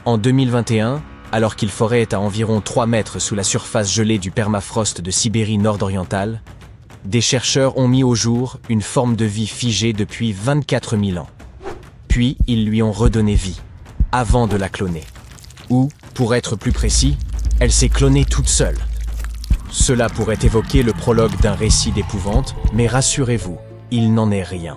En 2021, alors qu'il forait à environ 3 mètres sous la surface gelée du permafrost de Sibérie nord-orientale, des chercheurs ont mis au jour une forme de vie figée depuis 24 000 ans. Puis, ils lui ont redonné vie, avant de la cloner. Ou, pour être plus précis, elle s'est clonée toute seule. Cela pourrait évoquer le prologue d'un récit d'épouvante, mais rassurez-vous, il n'en est rien.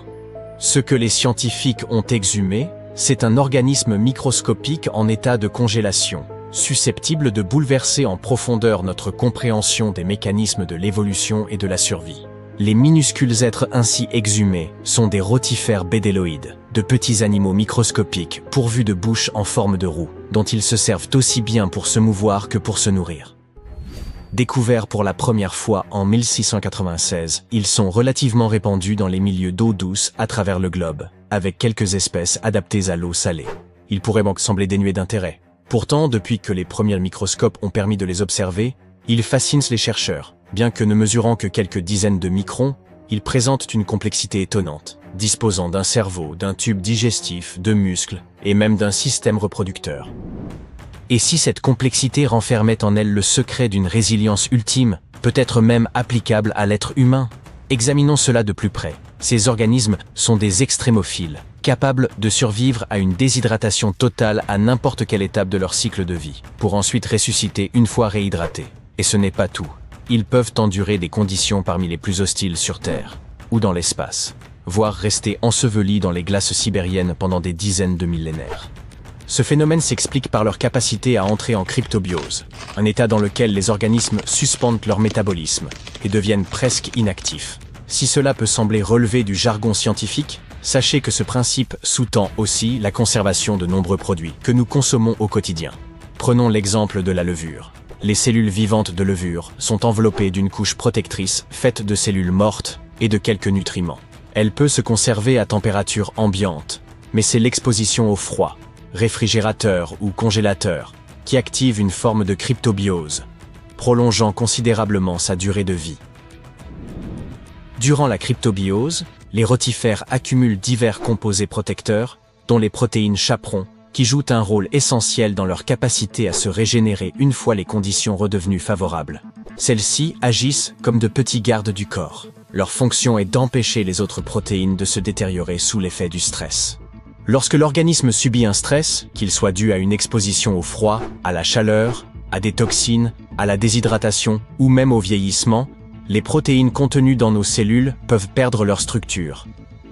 Ce que les scientifiques ont exhumé, c'est un organisme microscopique en état de congélation, susceptible de bouleverser en profondeur notre compréhension des mécanismes de l'évolution et de la survie. Les minuscules êtres ainsi exhumés sont des rotifères bédéloïdes, de petits animaux microscopiques pourvus de bouches en forme de roue, dont ils se servent aussi bien pour se mouvoir que pour se nourrir. Découverts pour la première fois en 1696, ils sont relativement répandus dans les milieux d'eau douce à travers le globe, avec quelques espèces adaptées à l'eau salée. Ils pourraient donc sembler dénués d'intérêt. Pourtant, depuis que les premiers microscopes ont permis de les observer, ils fascinent les chercheurs. Bien que ne mesurant que quelques dizaines de microns, ils présentent une complexité étonnante, disposant d'un cerveau, d'un tube digestif, de muscles et même d'un système reproducteur. Et si cette complexité renfermait en elle le secret d'une résilience ultime, peut-être même applicable à l'être humain? Examinons cela de plus près. Ces organismes sont des extrémophiles, capables de survivre à une déshydratation totale à n'importe quelle étape de leur cycle de vie, pour ensuite ressusciter une fois réhydratés. Et ce n'est pas tout. Ils peuvent endurer des conditions parmi les plus hostiles sur Terre, ou dans l'espace, voire rester ensevelis dans les glaces sibériennes pendant des dizaines de millénaires. Ce phénomène s'explique par leur capacité à entrer en cryptobiose, un état dans lequel les organismes suspendent leur métabolisme et deviennent presque inactifs. Si cela peut sembler relever du jargon scientifique, sachez que ce principe sous-tend aussi la conservation de nombreux produits que nous consommons au quotidien. Prenons l'exemple de la levure. Les cellules vivantes de levure sont enveloppées d'une couche protectrice faite de cellules mortes et de quelques nutriments. Elle peut se conserver à température ambiante, mais c'est l'exposition au froid, réfrigérateur ou congélateur, qui active une forme de cryptobiose, prolongeant considérablement sa durée de vie. Durant la cryptobiose, les rotifères accumulent divers composés protecteurs, dont les protéines chaperon, qui jouent un rôle essentiel dans leur capacité à se régénérer une fois les conditions redevenues favorables. Celles-ci agissent comme de petits gardes du corps. Leur fonction est d'empêcher les autres protéines de se détériorer sous l'effet du stress. Lorsque l'organisme subit un stress, qu'il soit dû à une exposition au froid, à la chaleur, à des toxines, à la déshydratation ou même au vieillissement, les protéines contenues dans nos cellules peuvent perdre leur structure.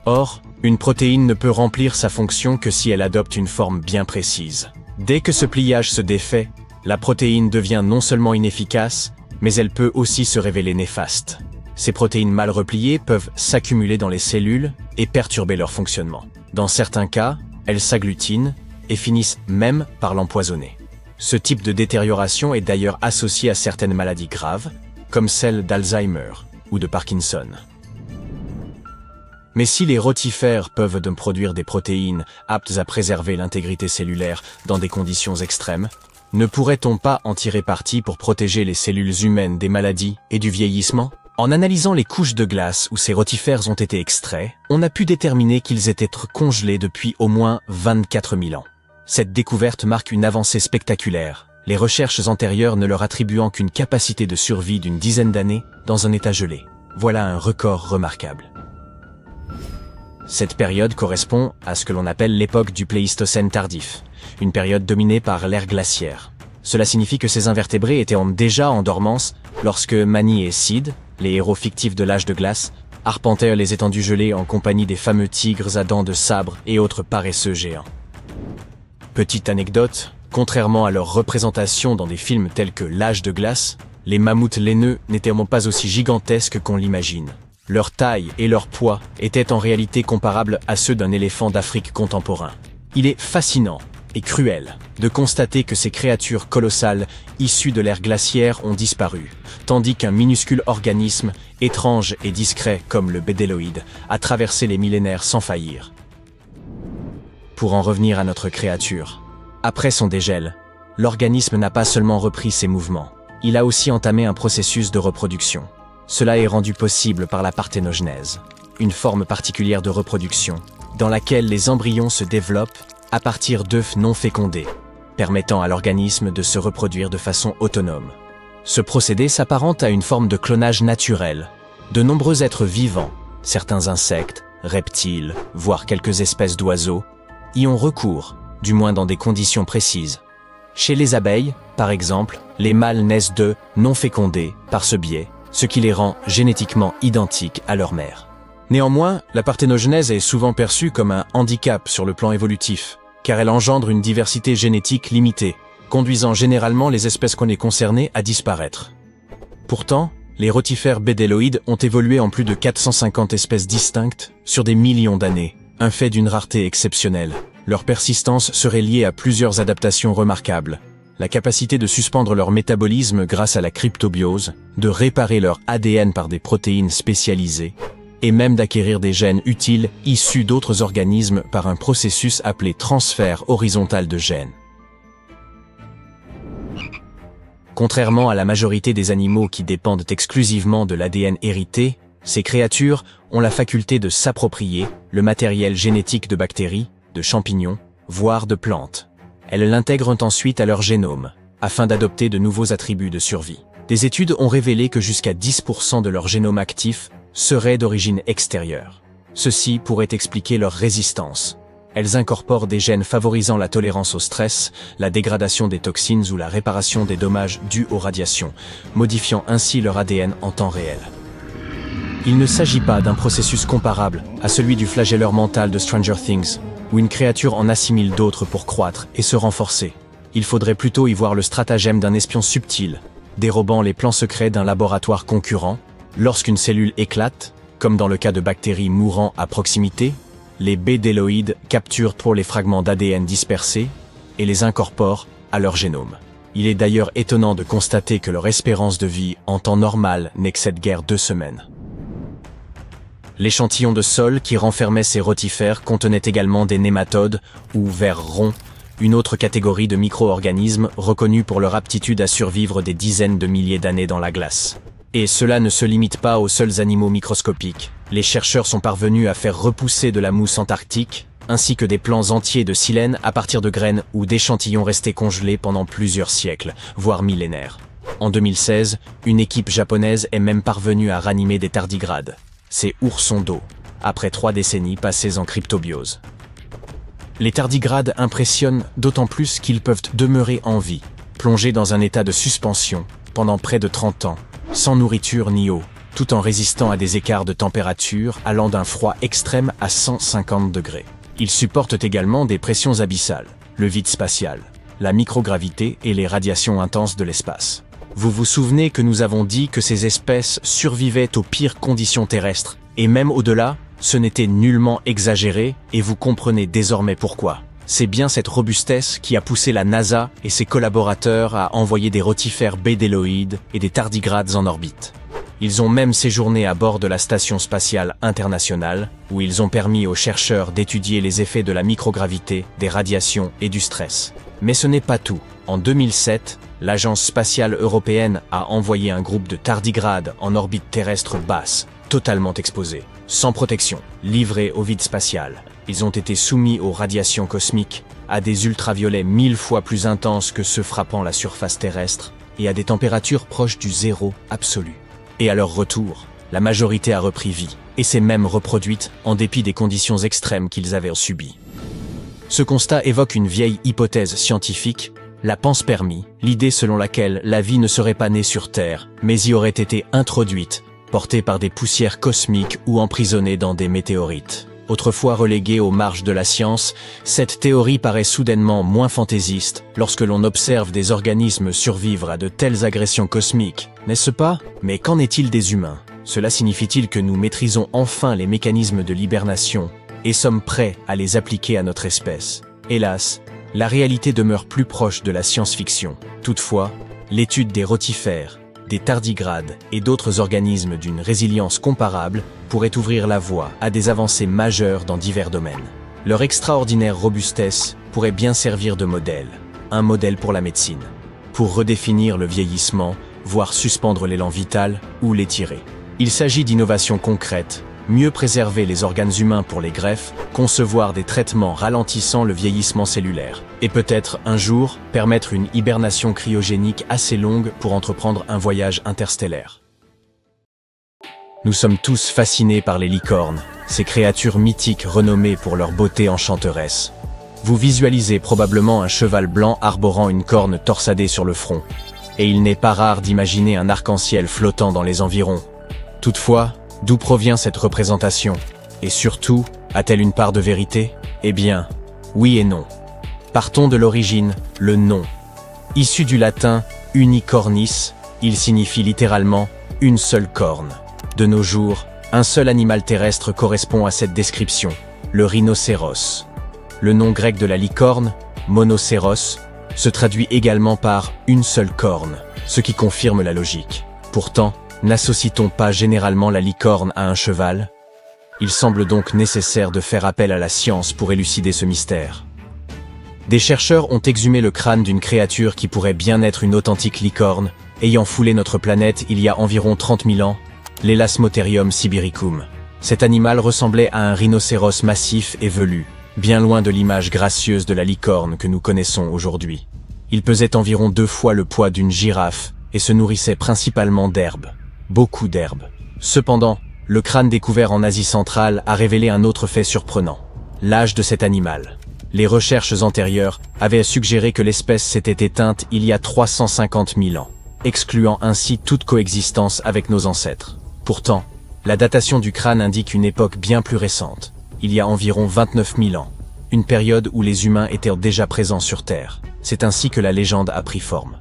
Or, une protéine ne peut remplir sa fonction que si elle adopte une forme bien précise. Dès que ce pliage se défait, la protéine devient non seulement inefficace, mais elle peut aussi se révéler néfaste. Ces protéines mal repliées peuvent s'accumuler dans les cellules et perturber leur fonctionnement. Dans certains cas, elles s'agglutinent et finissent même par l'empoisonner. Ce type de détérioration est d'ailleurs associé à certaines maladies graves, comme celle d'Alzheimer ou de Parkinson. Mais si les rotifères peuvent produire des protéines aptes à préserver l'intégrité cellulaire dans des conditions extrêmes, ne pourrait-on pas en tirer parti pour protéger les cellules humaines des maladies et du vieillissement? En analysant les couches de glace où ces rotifères ont été extraits, on a pu déterminer qu'ils étaient congelés depuis au moins 24 000 ans. Cette découverte marque une avancée spectaculaire, les recherches antérieures ne leur attribuant qu'une capacité de survie d'une dizaine d'années dans un état gelé. Voilà un record remarquable. Cette période correspond à ce que l'on appelle l'époque du Pléistocène tardif, une période dominée par l'ère glaciaire. Cela signifie que ces invertébrés étaient déjà en dormance lorsque Mani et Sid, les héros fictifs de l'âge de glace, arpentèrent les étendues gelées en compagnie des fameux tigres à dents de sabre et autres paresseux géants. Petite anecdote, contrairement à leur représentation dans des films tels que L'âge de glace, les mammouths laineux n'étaient pas aussi gigantesques qu'on l'imagine. Leur taille et leur poids étaient en réalité comparables à ceux d'un éléphant d'Afrique contemporain. Il est fascinant et cruel de constater que ces créatures colossales issues de l'ère glaciaire ont disparu, tandis qu'un minuscule organisme, étrange et discret comme le bédéloïde, a traversé les millénaires sans faillir. Pour en revenir à notre créature, après son dégel, l'organisme n'a pas seulement repris ses mouvements, il a aussi entamé un processus de reproduction. Cela est rendu possible par la parthénogenèse, une forme particulière de reproduction, dans laquelle les embryons se développent à partir d'œufs non fécondés. permettant à l'organisme de se reproduire de façon autonome. Ce procédé s'apparente à une forme de clonage naturel. De nombreux êtres vivants, certains insectes, reptiles, voire quelques espèces d'oiseaux, y ont recours, du moins dans des conditions précises. Chez les abeilles, par exemple, les mâles naissent d'œufs non fécondés par ce biais, ce qui les rend génétiquement identiques à leur mère. Néanmoins, la parthénogenèse est souvent perçue comme un handicap sur le plan évolutif, car elle engendre une diversité génétique limitée, conduisant généralement les espèces qu'on est concernées à disparaître. Pourtant, les rotifères bédéloïdes ont évolué en plus de 450 espèces distinctes sur des millions d'années, un fait d'une rareté exceptionnelle. Leur persistance serait liée à plusieurs adaptations remarquables. La capacité de suspendre leur métabolisme grâce à la cryptobiose, de réparer leur ADN par des protéines spécialisées, et même d'acquérir des gènes utiles issus d'autres organismes par un processus appelé transfert horizontal de gènes. Contrairement à la majorité des animaux qui dépendent exclusivement de l'ADN hérité, ces créatures ont la faculté de s'approprier le matériel génétique de bactéries, de champignons, voire de plantes. Elles l'intègrent ensuite à leur génome, afin d'adopter de nouveaux attributs de survie. Des études ont révélé que jusqu'à 10% de leur génome actif serait d'origine extérieure. Ceci pourrait expliquer leur résistance. Elles incorporent des gènes favorisant la tolérance au stress, la dégradation des toxines ou la réparation des dommages dus aux radiations, modifiant ainsi leur ADN en temps réel. Il ne s'agit pas d'un processus comparable à celui du flagelleur mental de Stranger Things, où une créature en assimile d'autres pour croître et se renforcer. Il faudrait plutôt y voir le stratagème d'un espion subtil, dérobant les plans secrets d'un laboratoire concurrent. Lorsqu'une cellule éclate, comme dans le cas de bactéries mourant à proximité, les bédéloïdes capturent pour les fragments d'ADN dispersés et les incorporent à leur génome. Il est d'ailleurs étonnant de constater que leur espérance de vie en temps normal n'excède guère 2 semaines. L'échantillon de sol qui renfermait ces rotifères contenait également des nématodes ou vers ronds, une autre catégorie de micro-organismes reconnus pour leur aptitude à survivre des dizaines de milliers d'années dans la glace. Et cela ne se limite pas aux seuls animaux microscopiques. Les chercheurs sont parvenus à faire repousser de la mousse antarctique, ainsi que des plants entiers de silène à partir de graines ou d'échantillons restés congelés pendant plusieurs siècles, voire millénaires. En 2016, une équipe japonaise est même parvenue à ranimer des tardigrades, ces oursons d'eau, après 3 décennies passées en cryptobiose. Les tardigrades impressionnent d'autant plus qu'ils peuvent demeurer en vie, plongés dans un état de suspension pendant près de 30 ans, sans nourriture ni eau, tout en résistant à des écarts de température allant d'un froid extrême à 150 degrés. Ils supportent également des pressions abyssales, le vide spatial, la microgravité et les radiations intenses de l'espace. Vous vous souvenez que nous avons dit que ces espèces survivaient aux pires conditions terrestres, et même au-delà, ce n'était nullement exagéré, et vous comprenez désormais pourquoi. C'est bien cette robustesse qui a poussé la NASA et ses collaborateurs à envoyer des rotifères bédéloïdes et des tardigrades en orbite. Ils ont même séjourné à bord de la Station spatiale internationale, où ils ont permis aux chercheurs d'étudier les effets de la microgravité, des radiations et du stress. Mais ce n'est pas tout. En 2007, l'Agence spatiale européenne a envoyé un groupe de tardigrades en orbite terrestre basse, totalement exposés, sans protection, livrés au vide spatial. Ils ont été soumis aux radiations cosmiques, à des ultraviolets 1000 fois plus intenses que ceux frappant la surface terrestre, et à des températures proches du zéro absolu. Et à leur retour, la majorité a repris vie, et s'est même reproduite en dépit des conditions extrêmes qu'ils avaient subies. Ce constat évoque une vieille hypothèse scientifique, la panspermie, l'idée selon laquelle la vie ne serait pas née sur Terre, mais y aurait été introduite, portée par des poussières cosmiques ou emprisonnée dans des météorites. Autrefois reléguée aux marges de la science, cette théorie paraît soudainement moins fantaisiste lorsque l'on observe des organismes survivre à de telles agressions cosmiques, n'est-ce pas? Mais qu'en est-il des humains? Cela signifie-t-il que nous maîtrisons enfin les mécanismes de l'hibernation et sommes prêts à les appliquer à notre espèce? Hélas, la réalité demeure plus proche de la science-fiction. Toutefois, l'étude des rotifères, des tardigrades et d'autres organismes d'une résilience comparable pourrait ouvrir la voie à des avancées majeures dans divers domaines. Leur extraordinaire robustesse pourrait bien servir de modèle, un modèle pour la médecine, pour redéfinir le vieillissement, voire suspendre l'élan vital ou l'étirer. Il s'agit d'innovations concrètes, mieux préserver les organes humains pour les greffes, concevoir des traitements ralentissant le vieillissement cellulaire, et peut-être, un jour, permettre une hibernation cryogénique assez longue pour entreprendre un voyage interstellaire. Nous sommes tous fascinés par les licornes, ces créatures mythiques renommées pour leur beauté enchanteresse. Vous visualisez probablement un cheval blanc arborant une corne torsadée sur le front, et il n'est pas rare d'imaginer un arc-en-ciel flottant dans les environs. Toutefois, d'où provient cette représentation? Et surtout, a-t-elle une part de vérité? Eh bien, oui et non. Partons de l'origine, le nom. Issu du latin « unicornis », il signifie littéralement « une seule corne ». De nos jours, un seul animal terrestre correspond à cette description, le rhinocéros. Le nom grec de la licorne, monocéros, se traduit également par « une seule corne », ce qui confirme la logique. Pourtant, n'associe-t-on pas généralement la licorne à un cheval? Il semble donc nécessaire de faire appel à la science pour élucider ce mystère. Des chercheurs ont exhumé le crâne d'une créature qui pourrait bien être une authentique licorne, ayant foulé notre planète il y a environ 30 000 ans, l'Elasmotherium sibiricum. Cet animal ressemblait à un rhinocéros massif et velu, bien loin de l'image gracieuse de la licorne que nous connaissons aujourd'hui. Il pesait environ 2 fois le poids d'une girafe et se nourrissait principalement d'herbes. Beaucoup d'herbes. Cependant, le crâne découvert en Asie centrale a révélé un autre fait surprenant. L'âge de cet animal. Les recherches antérieures avaient suggéré que l'espèce s'était éteinte il y a 350 000 ans, excluant ainsi toute coexistence avec nos ancêtres. Pourtant, la datation du crâne indique une époque bien plus récente, il y a environ 29 000 ans, une période où les humains étaient déjà présents sur Terre. C'est ainsi que la légende a pris forme.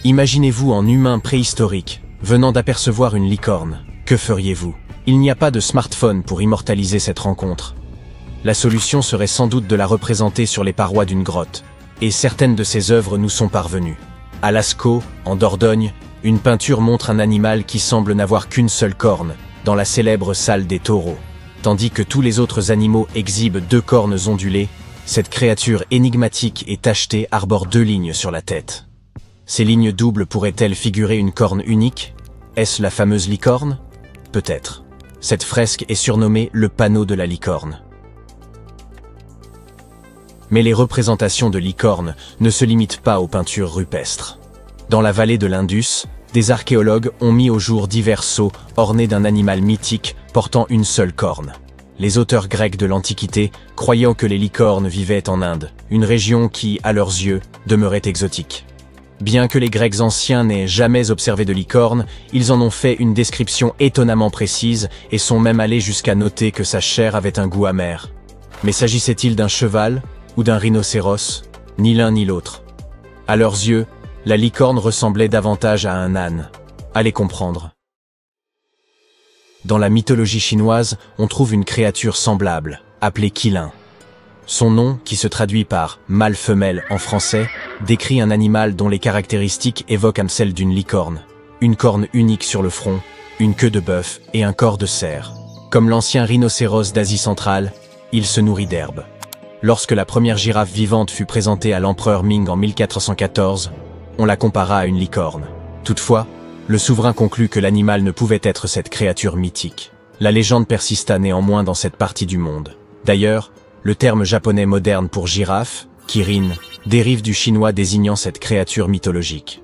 Imaginez-vous en humain préhistorique, venant d'apercevoir une licorne. Que feriez-vous? Il n'y a pas de smartphone pour immortaliser cette rencontre. La solution serait sans doute de la représenter sur les parois d'une grotte, et certaines de ses œuvres nous sont parvenues. À Lascaux, en Dordogne, une peinture montre un animal qui semble n'avoir qu'une seule corne, dans la célèbre salle des taureaux. Tandis que tous les autres animaux exhibent 2 cornes ondulées, cette créature énigmatique et tachetée arbore 2 lignes sur la tête. Ces lignes doubles pourraient-elles figurer une corne unique? Est-ce la fameuse licorne? Peut-être. Cette fresque est surnommée le panneau de la licorne. Mais les représentations de licornes ne se limitent pas aux peintures rupestres. Dans la vallée de l'Indus, des archéologues ont mis au jour divers sceaux ornés d'un animal mythique portant une seule corne. Les auteurs grecs de l'Antiquité croyaient que les licornes vivaient en Inde, une région qui, à leurs yeux, demeurait exotique. Bien que les Grecs anciens n'aient jamais observé de licorne, ils en ont fait une description étonnamment précise et sont même allés jusqu'à noter que sa chair avait un goût amer. Mais s'agissait-il d'un cheval ou d'un rhinocéros? Ni l'un ni l'autre. À leurs yeux, la licorne ressemblait davantage à un âne. Allez comprendre. Dans la mythologie chinoise, on trouve une créature semblable, appelée Qilin. Son nom, qui se traduit par « mâle-femelle » en français, décrit un animal dont les caractéristiques évoquent celles d'une licorne. Une corne unique sur le front, une queue de bœuf et un corps de cerf. Comme l'ancien rhinocéros d'Asie centrale, il se nourrit d'herbes. Lorsque la première girafe vivante fut présentée à l'empereur Ming en 1414, on la compara à une licorne. Toutefois, le souverain conclut que l'animal ne pouvait être cette créature mythique. La légende persista néanmoins dans cette partie du monde. D'ailleurs, le terme japonais moderne pour girafe, kirin, dérive du chinois désignant cette créature mythologique.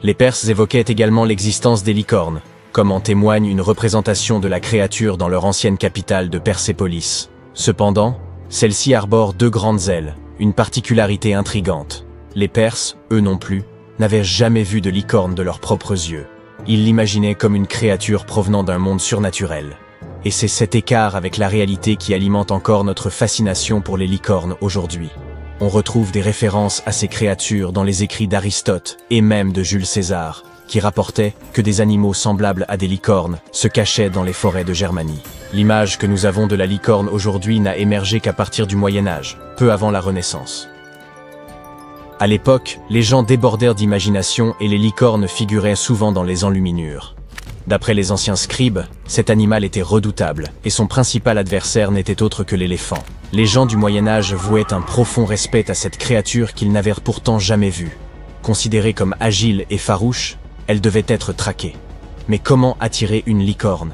Les Perses évoquaient également l'existence des licornes, comme en témoigne une représentation de la créature dans leur ancienne capitale de Persépolis. Cependant, celle-ci arbore 2 grandes ailes, une particularité intrigante. Les Perses, eux non plus, n'avaient jamais vu de licorne de leurs propres yeux. Ils l'imaginaient comme une créature provenant d'un monde surnaturel. Et c'est cet écart avec la réalité qui alimente encore notre fascination pour les licornes aujourd'hui. On retrouve des références à ces créatures dans les écrits d'Aristote et même de Jules César, qui rapportait que des animaux semblables à des licornes se cachaient dans les forêts de Germanie. L'image que nous avons de la licorne aujourd'hui n'a émergé qu'à partir du Moyen Âge, peu avant la Renaissance. À l'époque, les gens débordèrent d'imagination et les licornes figuraient souvent dans les enluminures. D'après les anciens scribes, cet animal était redoutable, et son principal adversaire n'était autre que l'éléphant. Les gens du Moyen Âge vouaient un profond respect à cette créature qu'ils n'avaient pourtant jamais vue. Considérée comme agile et farouche, elle devait être traquée. Mais comment attirer une licorne?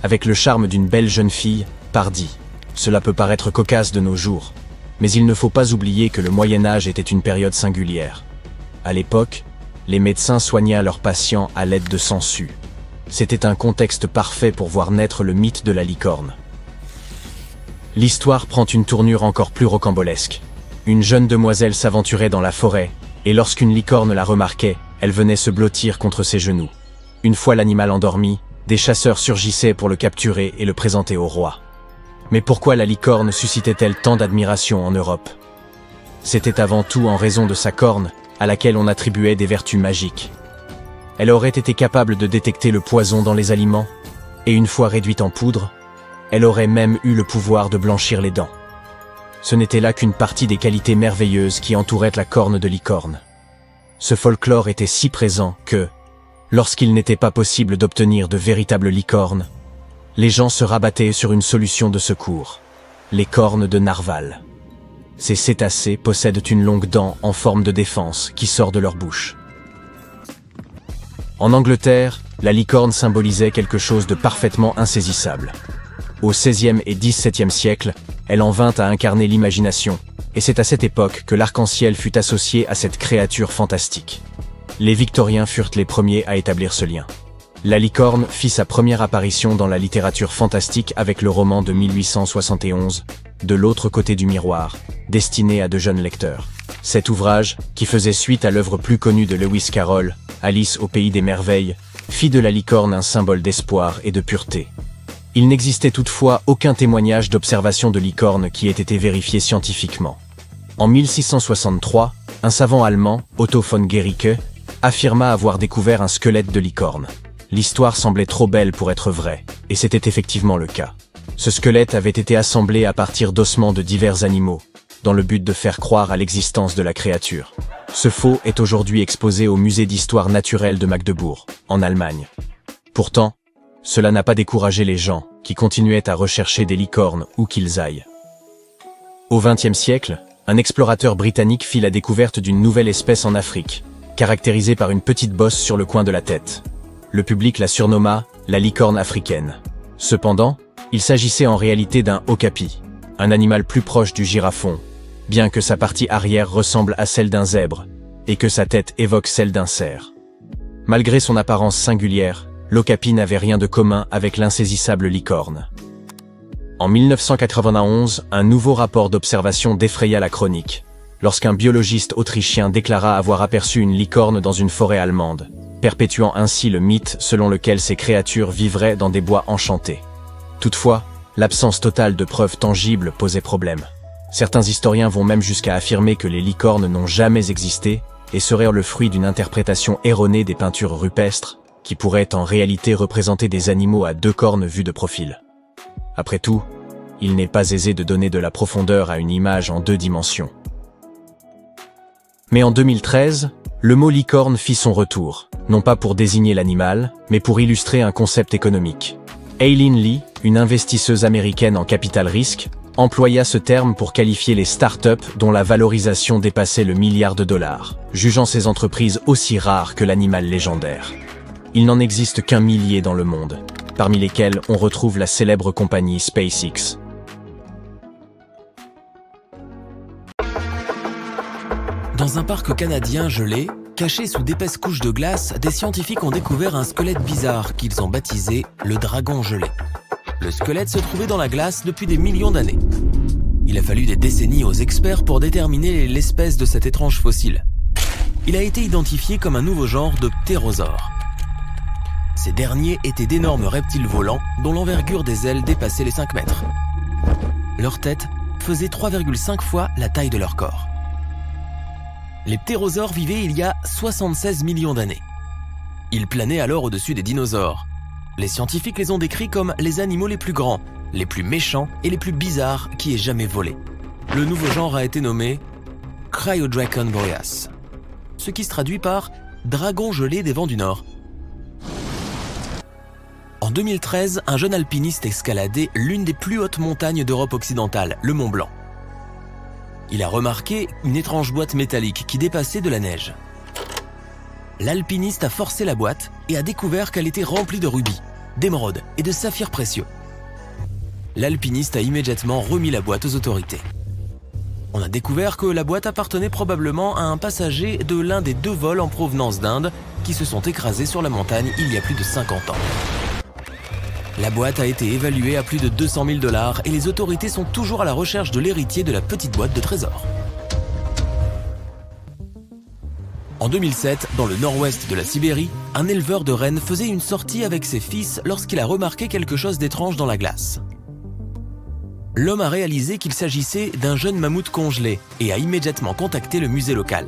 Avec le charme d'une belle jeune fille, pardi. Cela peut paraître cocasse de nos jours, mais il ne faut pas oublier que le Moyen-Âge était une période singulière. À l'époque, les médecins soignaient leurs patients à l'aide de sangsues. C'était un contexte parfait pour voir naître le mythe de la licorne. L'histoire prend une tournure encore plus rocambolesque. Une jeune demoiselle s'aventurait dans la forêt, et lorsqu'une licorne la remarquait, elle venait se blottir contre ses genoux. Une fois l'animal endormi, des chasseurs surgissaient pour le capturer et le présenter au roi. Mais pourquoi la licorne suscitait-elle tant d'admiration en Europe? C'était avant tout en raison de sa corne, à laquelle on attribuait des vertus magiques. Elle aurait été capable de détecter le poison dans les aliments, et une fois réduite en poudre, elle aurait même eu le pouvoir de blanchir les dents. Ce n'était là qu'une partie des qualités merveilleuses qui entouraient la corne de licorne. Ce folklore était si présent que, lorsqu'il n'était pas possible d'obtenir de véritables licornes, les gens se rabattaient sur une solution de secours, les cornes de narval. Ces cétacés possèdent une longue dent en forme de défense qui sort de leur bouche. En Angleterre, la licorne symbolisait quelque chose de parfaitement insaisissable. Au XVIe et XVIIe siècle, elle en vint à incarner l'imagination, et c'est à cette époque que l'arc-en-ciel fut associé à cette créature fantastique. Les Victoriens furent les premiers à établir ce lien. La licorne fit sa première apparition dans la littérature fantastique avec le roman de 1871, De l'autre côté du miroir, destiné à de jeunes lecteurs. Cet ouvrage, qui faisait suite à l'œuvre plus connue de Lewis Carroll, Alice au pays des merveilles, fit de la licorne un symbole d'espoir et de pureté. Il n'existait toutefois aucun témoignage d'observation de licorne qui ait été vérifié scientifiquement. En 1663, un savant allemand, Otto von Guericke, affirma avoir découvert un squelette de licorne. L'histoire semblait trop belle pour être vraie, et c'était effectivement le cas. Ce squelette avait été assemblé à partir d'ossements de divers animaux, dans le but de faire croire à l'existence de la créature. Ce faux est aujourd'hui exposé au musée d'histoire naturelle de Magdebourg, en Allemagne. Pourtant, cela n'a pas découragé les gens, qui continuaient à rechercher des licornes où qu'ils aillent. Au XXe siècle, un explorateur britannique fit la découverte d'une nouvelle espèce en Afrique, caractérisée par une petite bosse sur le coin de la tête. Le public la surnomma la licorne africaine. Cependant, il s'agissait en réalité d'un okapi, un animal plus proche du girafon, bien que sa partie arrière ressemble à celle d'un zèbre, et que sa tête évoque celle d'un cerf. Malgré son apparence singulière, l'okapi n'avait rien de commun avec l'insaisissable licorne. En 1991, un nouveau rapport d'observation défraya la chronique, lorsqu'un biologiste autrichien déclara avoir aperçu une licorne dans une forêt allemande, perpétuant ainsi le mythe selon lequel ces créatures vivraient dans des bois enchantés. Toutefois, l'absence totale de preuves tangibles posait problème. Certains historiens vont même jusqu'à affirmer que les licornes n'ont jamais existé et seraient le fruit d'une interprétation erronée des peintures rupestres, qui pourraient en réalité représenter des animaux à deux cornes vus de profil. Après tout, il n'est pas aisé de donner de la profondeur à une image en 2 dimensions. Mais en 2013, le mot licorne fit son retour, non pas pour désigner l'animal, mais pour illustrer un concept économique. Aileen Lee, une investisseuse américaine en capital risque, employa ce terme pour qualifier les startups dont la valorisation dépassait le $1 milliard, jugeant ces entreprises aussi rares que l'animal légendaire. Il n'en existe qu'un millier dans le monde, parmi lesquels on retrouve la célèbre compagnie SpaceX. Dans un parc canadien gelé, caché sous d'épaisses couches de glace, des scientifiques ont découvert un squelette bizarre qu'ils ont baptisé le dragon gelé. Le squelette se trouvait dans la glace depuis des millions d'années. Il a fallu des décennies aux experts pour déterminer l'espèce de cet étrange fossile. Il a été identifié comme un nouveau genre de ptérosaures. Ces derniers étaient d'énormes reptiles volants dont l'envergure des ailes dépassait les 5 mètres. Leur tête faisait 3,5 fois la taille de leur corps. Les ptérosaures vivaient il y a 76 millions d'années. Ils planaient alors au-dessus des dinosaures. Les scientifiques les ont décrits comme les animaux les plus grands, les plus méchants et les plus bizarres qui aient jamais volé. Le nouveau genre a été nommé Cryodracon boreas, ce qui se traduit par dragon gelé des vents du Nord. En 2013, un jeune alpiniste escaladait l'une des plus hautes montagnes d'Europe occidentale, le Mont Blanc. Il a remarqué une étrange boîte métallique qui dépassait de la neige. l'alpiniste a forcé la boîte et a découvert qu'elle était remplie de rubis, d'émeraudes et de saphirs précieux. L'alpiniste a immédiatement remis la boîte aux autorités. On a découvert que la boîte appartenait probablement à un passager de l'un des 2 vols en provenance d'Inde qui se sont écrasés sur la montagne il y a plus de 50 ans. La boîte a été évaluée à plus de 200 000 $ et les autorités sont toujours à la recherche de l'héritier de la petite boîte de trésor. En 2007, dans le nord-ouest de la Sibérie, un éleveur de rennes faisait une sortie avec ses fils lorsqu'il a remarqué quelque chose d'étrange dans la glace. L'homme a réalisé qu'il s'agissait d'un jeune mammouth congelé et a immédiatement contacté le musée local.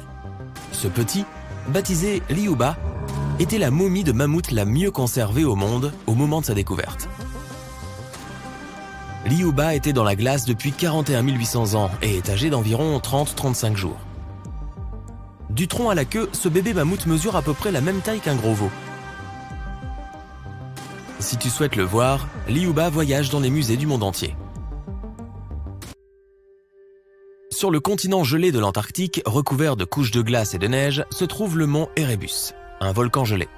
Ce petit, baptisé Liuba, était la momie de mammouth la mieux conservée au monde au moment de sa découverte. Liuba était dans la glace depuis 41 800 ans et est âgé d'environ 30-35 jours. Du tronc à la queue, ce bébé mammouth mesure à peu près la même taille qu'un gros veau. Si tu souhaites le voir, Liuba voyage dans les musées du monde entier. Sur le continent gelé de l'Antarctique, recouvert de couches de glace et de neige, se trouve le mont Erebus, un volcan gelé.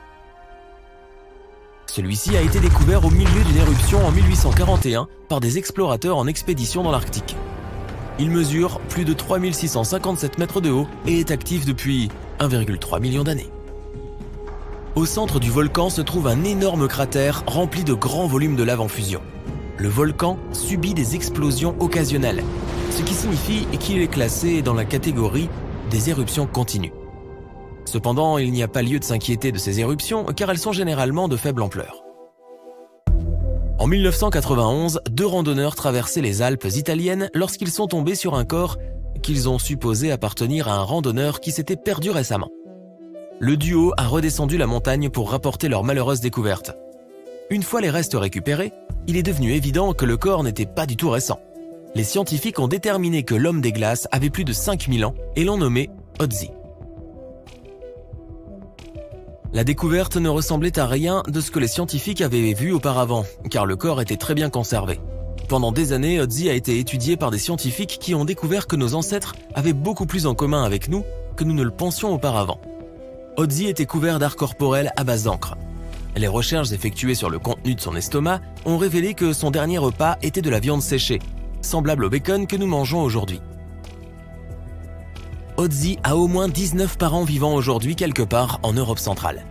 Celui-ci a été découvert au milieu d'une éruption en 1841 par des explorateurs en expédition dans l'Arctique. Il mesure plus de 3657 mètres de haut et est actif depuis 1,3 million d'années. Au centre du volcan se trouve un énorme cratère rempli de grands volumes de lave en fusion. Le volcan subit des explosions occasionnelles, ce qui signifie qu'il est classé dans la catégorie des éruptions continues. Cependant, il n'y a pas lieu de s'inquiéter de ces éruptions car elles sont généralement de faible ampleur. En 1991, 2 randonneurs traversaient les Alpes italiennes lorsqu'ils sont tombés sur un corps qu'ils ont supposé appartenir à un randonneur qui s'était perdu récemment. Le duo a redescendu la montagne pour rapporter leur malheureuse découverte. Une fois les restes récupérés, il est devenu évident que le corps n'était pas du tout récent. Les scientifiques ont déterminé que l'homme des glaces avait plus de 5000 ans et l'ont nommé Otzi. La découverte ne ressemblait à rien de ce que les scientifiques avaient vu auparavant, car le corps était très bien conservé. Pendant des années, Otzi a été étudié par des scientifiques qui ont découvert que nos ancêtres avaient beaucoup plus en commun avec nous que nous ne le pensions auparavant. Otzi était couvert d'art corporel à base d'encre. Les recherches effectuées sur le contenu de son estomac ont révélé que son dernier repas était de la viande séchée, semblable au bacon que nous mangeons aujourd'hui. Otzi a au moins 19 parents vivant aujourd'hui quelque part en Europe centrale.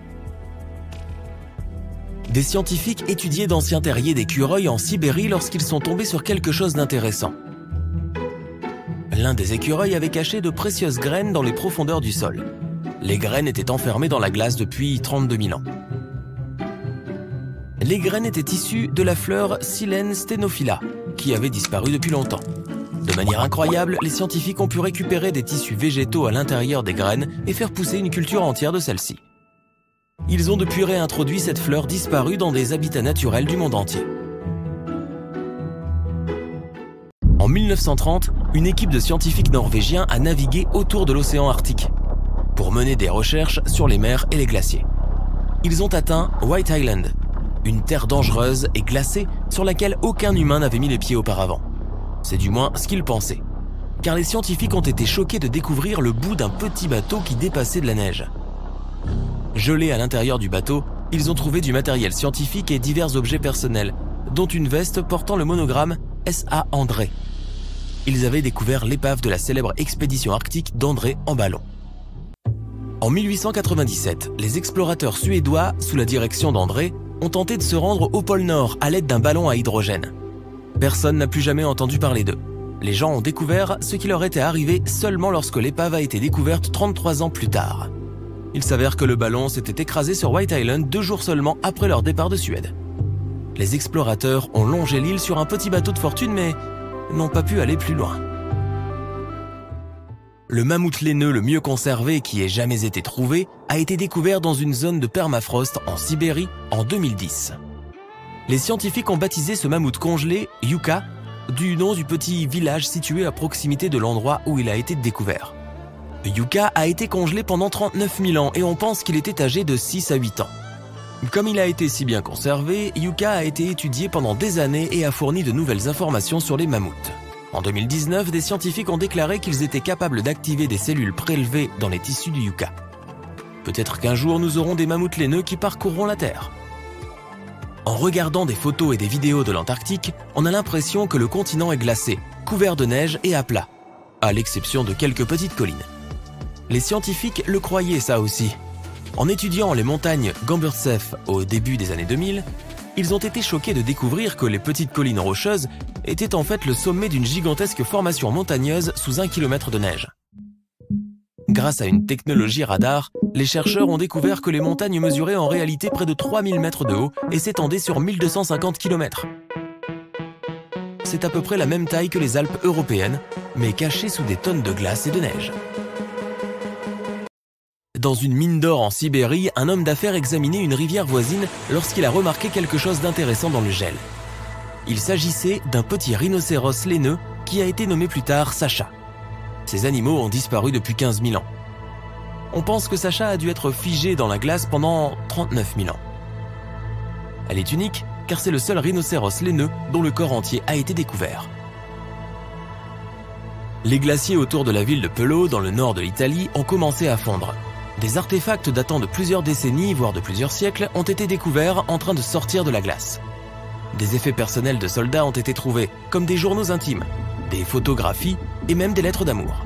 Des scientifiques étudiaient d'anciens terriers d'écureuils en Sibérie lorsqu'ils sont tombés sur quelque chose d'intéressant. L'un des écureuils avait caché de précieuses graines dans les profondeurs du sol. Les graines étaient enfermées dans la glace depuis 32 000 ans. Les graines étaient issues de la fleur Silene stenophila, qui avait disparu depuis longtemps. De manière incroyable, les scientifiques ont pu récupérer des tissus végétaux à l'intérieur des graines et faire pousser une culture entière de celles-ci. Ils ont depuis réintroduit cette fleur disparue dans des habitats naturels du monde entier. En 1930, une équipe de scientifiques norvégiens a navigué autour de l'océan Arctique pour mener des recherches sur les mers et les glaciers. Ils ont atteint White Island, une terre dangereuse et glacée sur laquelle aucun humain n'avait mis les pieds auparavant. C'est du moins ce qu'ils pensaient, car les scientifiques ont été choqués de découvrir le bout d'un petit bateau qui dépassait de la neige. Gelés à l'intérieur du bateau, ils ont trouvé du matériel scientifique et divers objets personnels, dont une veste portant le monogramme S.A. André. Ils avaient découvert l'épave de la célèbre expédition arctique d'André en ballon. En 1897, les explorateurs suédois, sous la direction d'André, ont tenté de se rendre au pôle Nord à l'aide d'un ballon à hydrogène. Personne n'a plus jamais entendu parler d'eux. Les gens ont découvert ce qui leur était arrivé seulement lorsque l'épave a été découverte 33 ans plus tard. Il s'avère que le ballon s'était écrasé sur White Island 2 jours seulement après leur départ de Suède. Les explorateurs ont longé l'île sur un petit bateau de fortune mais n'ont pas pu aller plus loin. Le mammouth laineux le mieux conservé qui ait jamais été trouvé a été découvert dans une zone de permafrost en Sibérie en 2010. Les scientifiques ont baptisé ce mammouth congelé Yuka, du nom du petit village situé à proximité de l'endroit où il a été découvert. Yuka a été congelé pendant 39 000 ans et on pense qu'il était âgé de 6 à 8 ans. Comme il a été si bien conservé, Yuka a été étudié pendant des années et a fourni de nouvelles informations sur les mammouths. En 2019, des scientifiques ont déclaré qu'ils étaient capables d'activer des cellules prélevées dans les tissus du Yuka. Peut-être qu'un jour nous aurons des mammouths laineux qui parcourront la Terre. En regardant des photos et des vidéos de l'Antarctique, on a l'impression que le continent est glacé, couvert de neige et à plat, à l'exception de quelques petites collines. Les scientifiques le croyaient ça aussi. En étudiant les montagnes Gamburtseff au début des années 2000, ils ont été choqués de découvrir que les petites collines rocheuses étaient en fait le sommet d'une gigantesque formation montagneuse sous 1 km de neige. Grâce à une technologie radar, les chercheurs ont découvert que les montagnes mesuraient en réalité près de 3000 mètres de haut et s'étendaient sur 1250 km. C'est à peu près la même taille que les Alpes européennes, mais cachées sous des tonnes de glace et de neige. Dans une mine d'or en Sibérie, un homme d'affaires examinait une rivière voisine lorsqu'il a remarqué quelque chose d'intéressant dans le gel. Il s'agissait d'un petit rhinocéros laineux qui a été nommé plus tard Sacha. Ces animaux ont disparu depuis 15 000 ans. On pense que Sacha a dû être figée dans la glace pendant 39 000 ans. Elle est unique car c'est le seul rhinocéros laineux dont le corps entier a été découvert. Les glaciers autour de la ville de Pello, dans le nord de l'Italie, ont commencé à fondre. Des artefacts datant de plusieurs décennies, voire de plusieurs siècles, ont été découverts en train de sortir de la glace. Des effets personnels de soldats ont été trouvés, comme des journaux intimes, des photographies et même des lettres d'amour.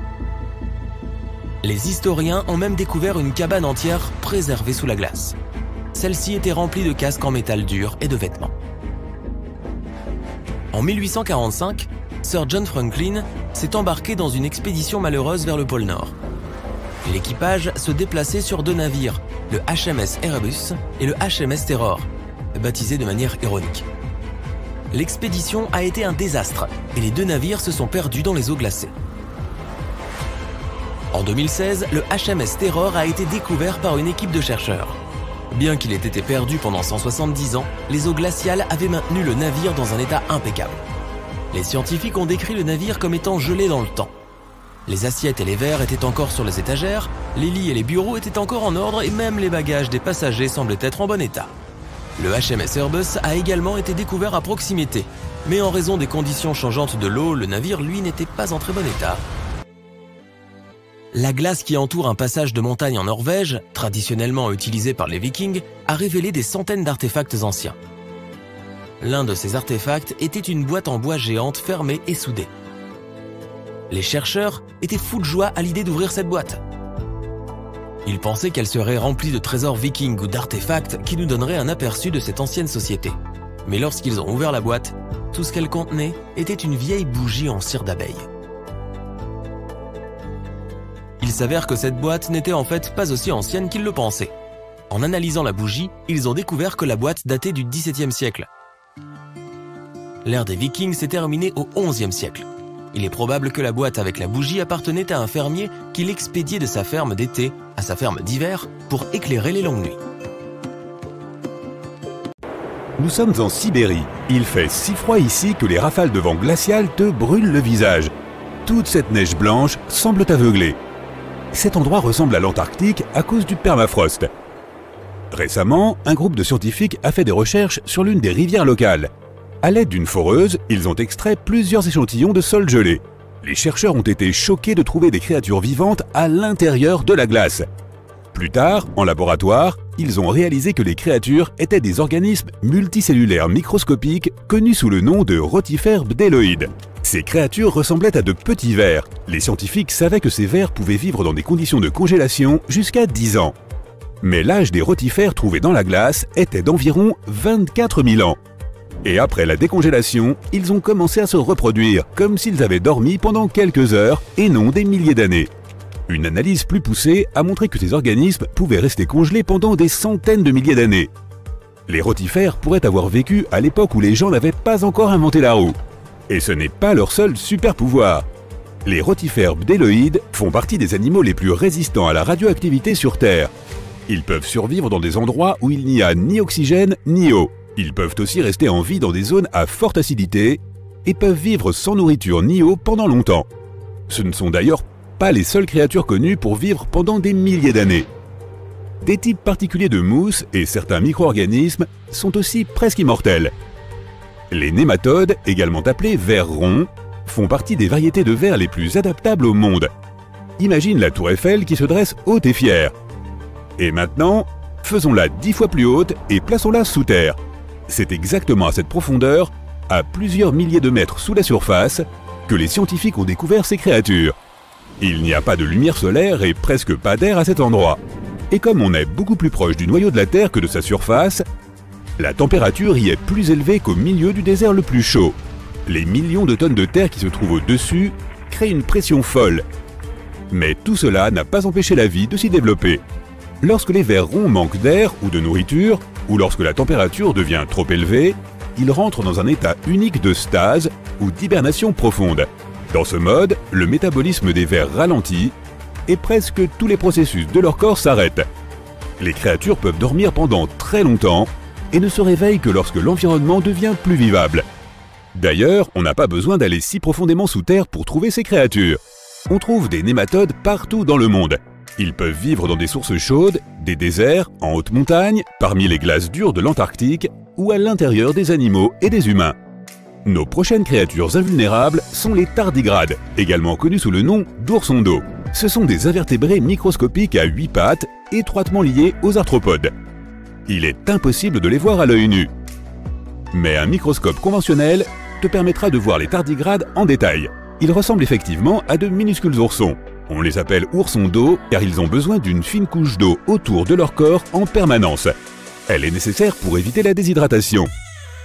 Les historiens ont même découvert une cabane entière préservée sous la glace. Celle-ci était remplie de casques en métal dur et de vêtements. En 1845, Sir John Franklin s'est embarqué dans une expédition malheureuse vers le pôle Nord. L'équipage se déplaçait sur 2 navires, le HMS Erebus et le HMS Terror, baptisés de manière ironique. L'expédition a été un désastre et les 2 navires se sont perdus dans les eaux glacées. En 2016, le HMS Terror a été découvert par une équipe de chercheurs. Bien qu'il ait été perdu pendant 170 ans, les eaux glaciales avaient maintenu le navire dans un état impeccable. Les scientifiques ont décrit le navire comme étant gelé dans le temps. Les assiettes et les verres étaient encore sur les étagères, les lits et les bureaux étaient encore en ordre et même les bagages des passagers semblaient être en bon état. Le HMS Erebus a également été découvert à proximité, mais en raison des conditions changeantes de l'eau, le navire, lui, n'était pas en très bon état. La glace qui entoure un passage de montagne en Norvège, traditionnellement utilisé par les Vikings, a révélé des centaines d'artefacts anciens. L'un de ces artefacts était une boîte en bois géante fermée et soudée. Les chercheurs étaient fous de joie à l'idée d'ouvrir cette boîte. Ils pensaient qu'elle serait remplie de trésors vikings ou d'artefacts qui nous donneraient un aperçu de cette ancienne société. Mais lorsqu'ils ont ouvert la boîte, tout ce qu'elle contenait était une vieille bougie en cire d'abeille. Il s'avère que cette boîte n'était en fait pas aussi ancienne qu'ils le pensaient. En analysant la bougie, ils ont découvert que la boîte datait du XVIIe siècle. L'ère des Vikings s'est terminée au XIe siècle. Il est probable que la boîte avec la bougie appartenait à un fermier qui l'expédiait de sa ferme d'été à sa ferme d'hiver pour éclairer les longues nuits. Nous sommes en Sibérie. Il fait si froid ici que les rafales de vent glacial te brûlent le visage. Toute cette neige blanche semble t'aveugler. Cet endroit ressemble à l'Antarctique à cause du permafrost. Récemment, un groupe de scientifiques a fait des recherches sur l'une des rivières locales. À l'aide d'une foreuse, ils ont extrait plusieurs échantillons de sol gelé. Les chercheurs ont été choqués de trouver des créatures vivantes à l'intérieur de la glace. Plus tard, en laboratoire, ils ont réalisé que les créatures étaient des organismes multicellulaires microscopiques connus sous le nom de rotifères bdelloïdes. Ces créatures ressemblaient à de petits vers. Les scientifiques savaient que ces vers pouvaient vivre dans des conditions de congélation jusqu'à 10 ans. Mais l'âge des rotifères trouvés dans la glace était d'environ 24 000 ans. Et après la décongélation, ils ont commencé à se reproduire, comme s'ils avaient dormi pendant quelques heures et non des milliers d'années. Une analyse plus poussée a montré que ces organismes pouvaient rester congelés pendant des centaines de milliers d'années. Les rotifères pourraient avoir vécu à l'époque où les gens n'avaient pas encore inventé la roue. Et ce n'est pas leur seul super pouvoir. Les rotifères bdelloïdes font partie des animaux les plus résistants à la radioactivité sur Terre. Ils peuvent survivre dans des endroits où il n'y a ni oxygène ni eau. Ils peuvent aussi rester en vie dans des zones à forte acidité et peuvent vivre sans nourriture ni eau pendant longtemps. Ce ne sont d'ailleurs pas les seules créatures connues pour vivre pendant des milliers d'années. Des types particuliers de mousse et certains micro-organismes sont aussi presque immortels. Les nématodes, également appelés vers ronds, font partie des variétés de vers les plus adaptables au monde. Imagine la tour Eiffel qui se dresse haute et fière. Et maintenant, faisons-la 10 fois plus haute et plaçons-la sous terre. C'est exactement à cette profondeur, à plusieurs milliers de mètres sous la surface, que les scientifiques ont découvert ces créatures. Il n'y a pas de lumière solaire et presque pas d'air à cet endroit. Et comme on est beaucoup plus proche du noyau de la Terre que de sa surface, la température y est plus élevée qu'au milieu du désert le plus chaud. Les millions de tonnes de terre qui se trouvent au-dessus créent une pression folle. Mais tout cela n'a pas empêché la vie de s'y développer. Lorsque les vers ronds manquent d'air ou de nourriture, ou lorsque la température devient trop élevée, ils rentrent dans un état unique de stase ou d'hibernation profonde. Dans ce mode, le métabolisme des vers ralentit et presque tous les processus de leur corps s'arrêtent. Les créatures peuvent dormir pendant très longtemps et ne se réveillent que lorsque l'environnement devient plus vivable. D'ailleurs, on n'a pas besoin d'aller si profondément sous terre pour trouver ces créatures. On trouve des nématodes partout dans le monde. Ils peuvent vivre dans des sources chaudes, des déserts, en haute montagne, parmi les glaces dures de l'Antarctique ou à l'intérieur des animaux et des humains. Nos prochaines créatures invulnérables sont les tardigrades, également connus sous le nom d'oursons d'eau. Ce sont des invertébrés microscopiques à 8 pattes, étroitement liés aux arthropodes. Il est impossible de les voir à l'œil nu. Mais un microscope conventionnel te permettra de voir les tardigrades en détail. Ils ressemblent effectivement à de minuscules oursons. On les appelle oursons d'eau car ils ont besoin d'une fine couche d'eau autour de leur corps en permanence. Elle est nécessaire pour éviter la déshydratation.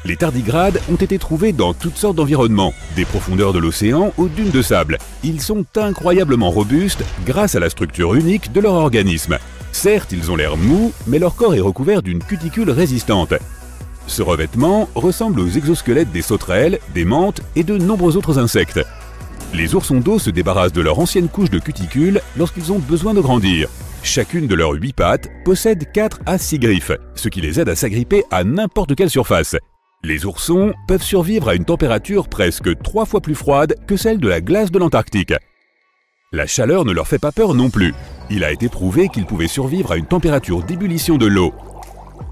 Les tardigrades ont été trouvés dans toutes sortes d'environnements, des profondeurs de l'océan aux dunes de sable. Ils sont incroyablement robustes grâce à la structure unique de leur organisme. Certes, ils ont l'air mous, mais leur corps est recouvert d'une cuticule résistante. Ce revêtement ressemble aux exosquelettes des sauterelles, des mantes et de nombreux autres insectes. Les oursons d'eau se débarrassent de leur ancienne couche de cuticule lorsqu'ils ont besoin de grandir. Chacune de leurs 8 pattes possède 4 à 6 griffes, ce qui les aide à s'agripper à n'importe quelle surface. Les oursons peuvent survivre à une température presque 3 fois plus froide que celle de la glace de l'Antarctique. La chaleur ne leur fait pas peur non plus. Il a été prouvé qu'ils pouvaient survivre à une température d'ébullition de l'eau.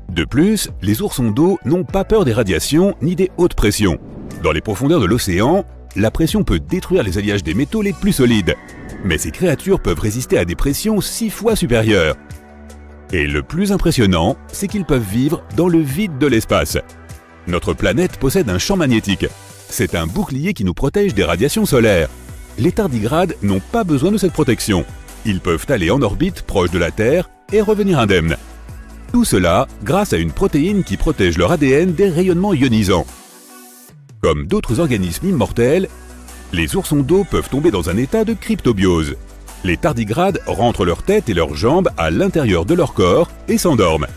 De plus, les oursons d'eau n'ont pas peur des radiations ni des hautes pressions. Dans les profondeurs de l'océan, la pression peut détruire les alliages des métaux les plus solides. Mais ces créatures peuvent résister à des pressions 6 fois supérieures. Et le plus impressionnant, c'est qu'ils peuvent vivre dans le vide de l'espace. Notre planète possède un champ magnétique. C'est un bouclier qui nous protège des radiations solaires. Les tardigrades n'ont pas besoin de cette protection. Ils peuvent aller en orbite proche de la Terre et revenir indemnes. Tout cela grâce à une protéine qui protège leur ADN des rayonnements ionisants. Comme d'autres organismes immortels, les oursons d'eau peuvent tomber dans un état de cryptobiose. Les tardigrades rentrent leur tête et leurs jambes à l'intérieur de leur corps et s'endorment.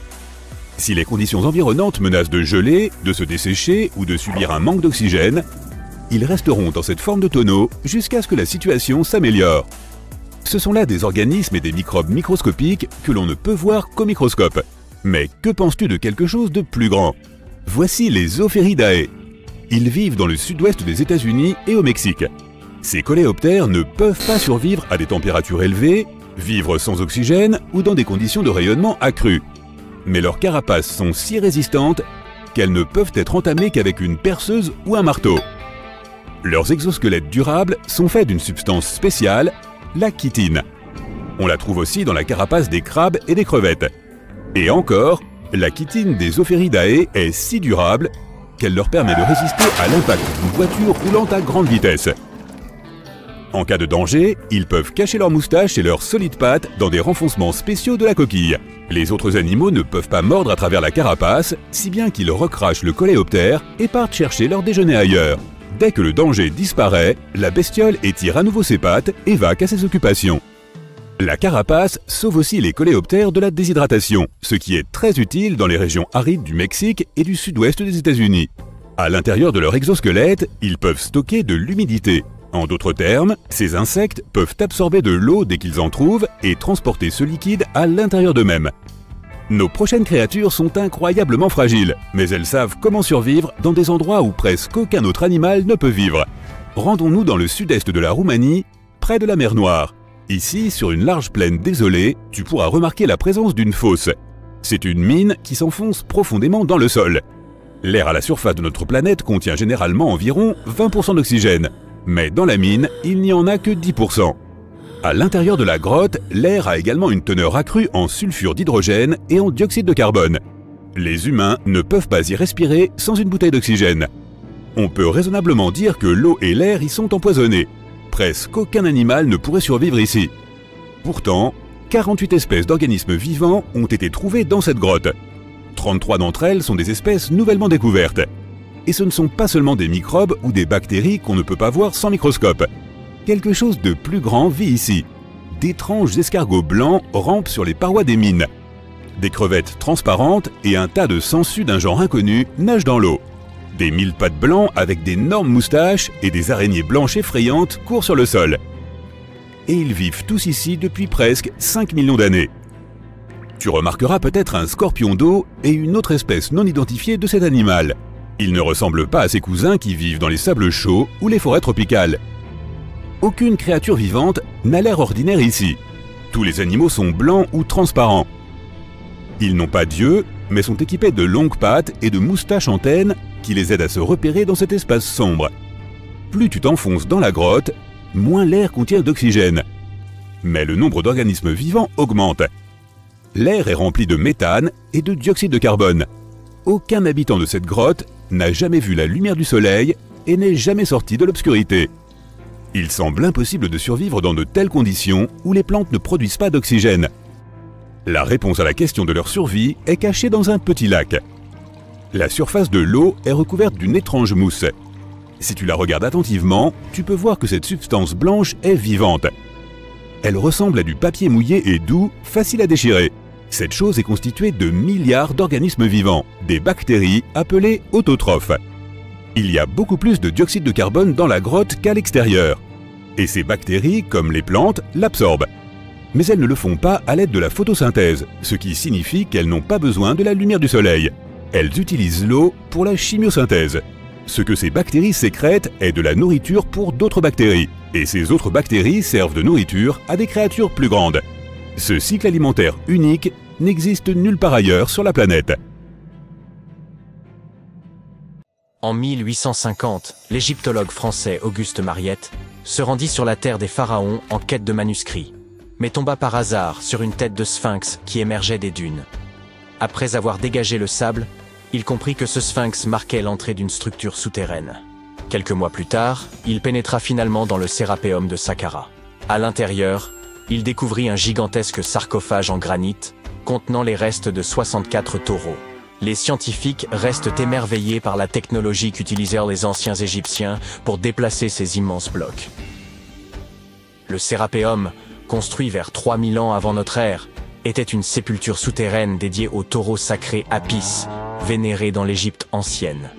Si les conditions environnantes menacent de geler, de se dessécher ou de subir un manque d'oxygène, ils resteront dans cette forme de tonneau jusqu'à ce que la situation s'améliore. Ce sont là des organismes et des microbes microscopiques que l'on ne peut voir qu'au microscope. Mais que penses-tu de quelque chose de plus grand? Voici les Opheridae. Ils vivent dans le sud-ouest des États-Unis et au Mexique. Ces coléoptères ne peuvent pas survivre à des températures élevées, vivre sans oxygène ou dans des conditions de rayonnement accrues. Mais leurs carapaces sont si résistantes qu'elles ne peuvent être entamées qu'avec une perceuse ou un marteau. Leurs exosquelettes durables sont faits d'une substance spéciale, la chitine. On la trouve aussi dans la carapace des crabes et des crevettes. Et encore, la chitine des Opheridae est si durable qu'elle leur permet de résister à l'impact d'une voiture roulant à grande vitesse. En cas de danger, ils peuvent cacher leurs moustaches et leurs solides pattes dans des renfoncements spéciaux de la coquille. Les autres animaux ne peuvent pas mordre à travers la carapace, si bien qu'ils recrachent le coléoptère et partent chercher leur déjeuner ailleurs. Dès que le danger disparaît, la bestiole étire à nouveau ses pattes et vaque à ses occupations. La carapace sauve aussi les coléoptères de la déshydratation, ce qui est très utile dans les régions arides du Mexique et du sud-ouest des États-Unis. À l'intérieur de leur exosquelette, ils peuvent stocker de l'humidité. En d'autres termes, ces insectes peuvent absorber de l'eau dès qu'ils en trouvent et transporter ce liquide à l'intérieur d'eux-mêmes. Nos prochaines créatures sont incroyablement fragiles, mais elles savent comment survivre dans des endroits où presque aucun autre animal ne peut vivre. Rendons-nous dans le sud-est de la Roumanie, près de la mer Noire. Ici, sur une large plaine désolée, tu pourras remarquer la présence d'une fosse. C'est une mine qui s'enfonce profondément dans le sol. L'air à la surface de notre planète contient généralement environ 20% d'oxygène. Mais dans la mine, il n'y en a que 10%. À l'intérieur de la grotte, l'air a également une teneur accrue en sulfure d'hydrogène et en dioxyde de carbone. Les humains ne peuvent pas y respirer sans une bouteille d'oxygène. On peut raisonnablement dire que l'eau et l'air y sont empoisonnés. Presque aucun animal ne pourrait survivre ici. Pourtant, 48 espèces d'organismes vivants ont été trouvées dans cette grotte. 33 d'entre elles sont des espèces nouvellement découvertes. Et ce ne sont pas seulement des microbes ou des bactéries qu'on ne peut pas voir sans microscope. Quelque chose de plus grand vit ici. D'étranges escargots blancs rampent sur les parois des mines. Des crevettes transparentes et un tas de sangsues d'un genre inconnu nagent dans l'eau. Des mille-pattes blancs avec d'énormes moustaches et des araignées blanches effrayantes courent sur le sol. Et ils vivent tous ici depuis presque 5 millions d'années. Tu remarqueras peut-être un scorpion d'eau et une autre espèce non identifiée de cet animal. Il ne ressemble pas à ses cousins qui vivent dans les sables chauds ou les forêts tropicales. Aucune créature vivante n'a l'air ordinaire ici. Tous les animaux sont blancs ou transparents. Ils n'ont pas d'yeux, mais sont équipés de longues pattes et de moustaches antennes qui les aident à se repérer dans cet espace sombre. Plus tu t'enfonces dans la grotte, moins l'air contient d'oxygène. Mais le nombre d'organismes vivants augmente. L'air est rempli de méthane et de dioxyde de carbone. Aucun habitant de cette grotte n'a jamais vu la lumière du soleil et n'est jamais sorti de l'obscurité. Il semble impossible de survivre dans de telles conditions où les plantes ne produisent pas d'oxygène. La réponse à la question de leur survie est cachée dans un petit lac. La surface de l'eau est recouverte d'une étrange mousse. Si tu la regardes attentivement, tu peux voir que cette substance blanche est vivante. Elle ressemble à du papier mouillé et doux, facile à déchirer. Cette chose est constituée de milliards d'organismes vivants, des bactéries appelées autotrophes. Il y a beaucoup plus de dioxyde de carbone dans la grotte qu'à l'extérieur. Et ces bactéries, comme les plantes, l'absorbent. Mais elles ne le font pas à l'aide de la photosynthèse, ce qui signifie qu'elles n'ont pas besoin de la lumière du soleil. Elles utilisent l'eau pour la chimiosynthèse. Ce que ces bactéries sécrètent est de la nourriture pour d'autres bactéries. Et ces autres bactéries servent de nourriture à des créatures plus grandes. Ce cycle alimentaire unique n'existe nulle part ailleurs sur la planète. En 1850, l'égyptologue français Auguste Mariette se rendit sur la terre des pharaons en quête de manuscrits, mais tomba par hasard sur une tête de sphinx qui émergeait des dunes. Après avoir dégagé le sable, il comprit que ce sphinx marquait l'entrée d'une structure souterraine. Quelques mois plus tard, il pénétra finalement dans le Sérapéum de Saqqara. À l'intérieur, il découvrit un gigantesque sarcophage en granit contenant les restes de 64 taureaux. Les scientifiques restent émerveillés par la technologie qu'utilisèrent les anciens Égyptiens pour déplacer ces immenses blocs. Le Sérapéum, construit vers 3000 ans avant notre ère, était une sépulture souterraine dédiée au taureau sacré Apis, vénéré dans l'Égypte ancienne.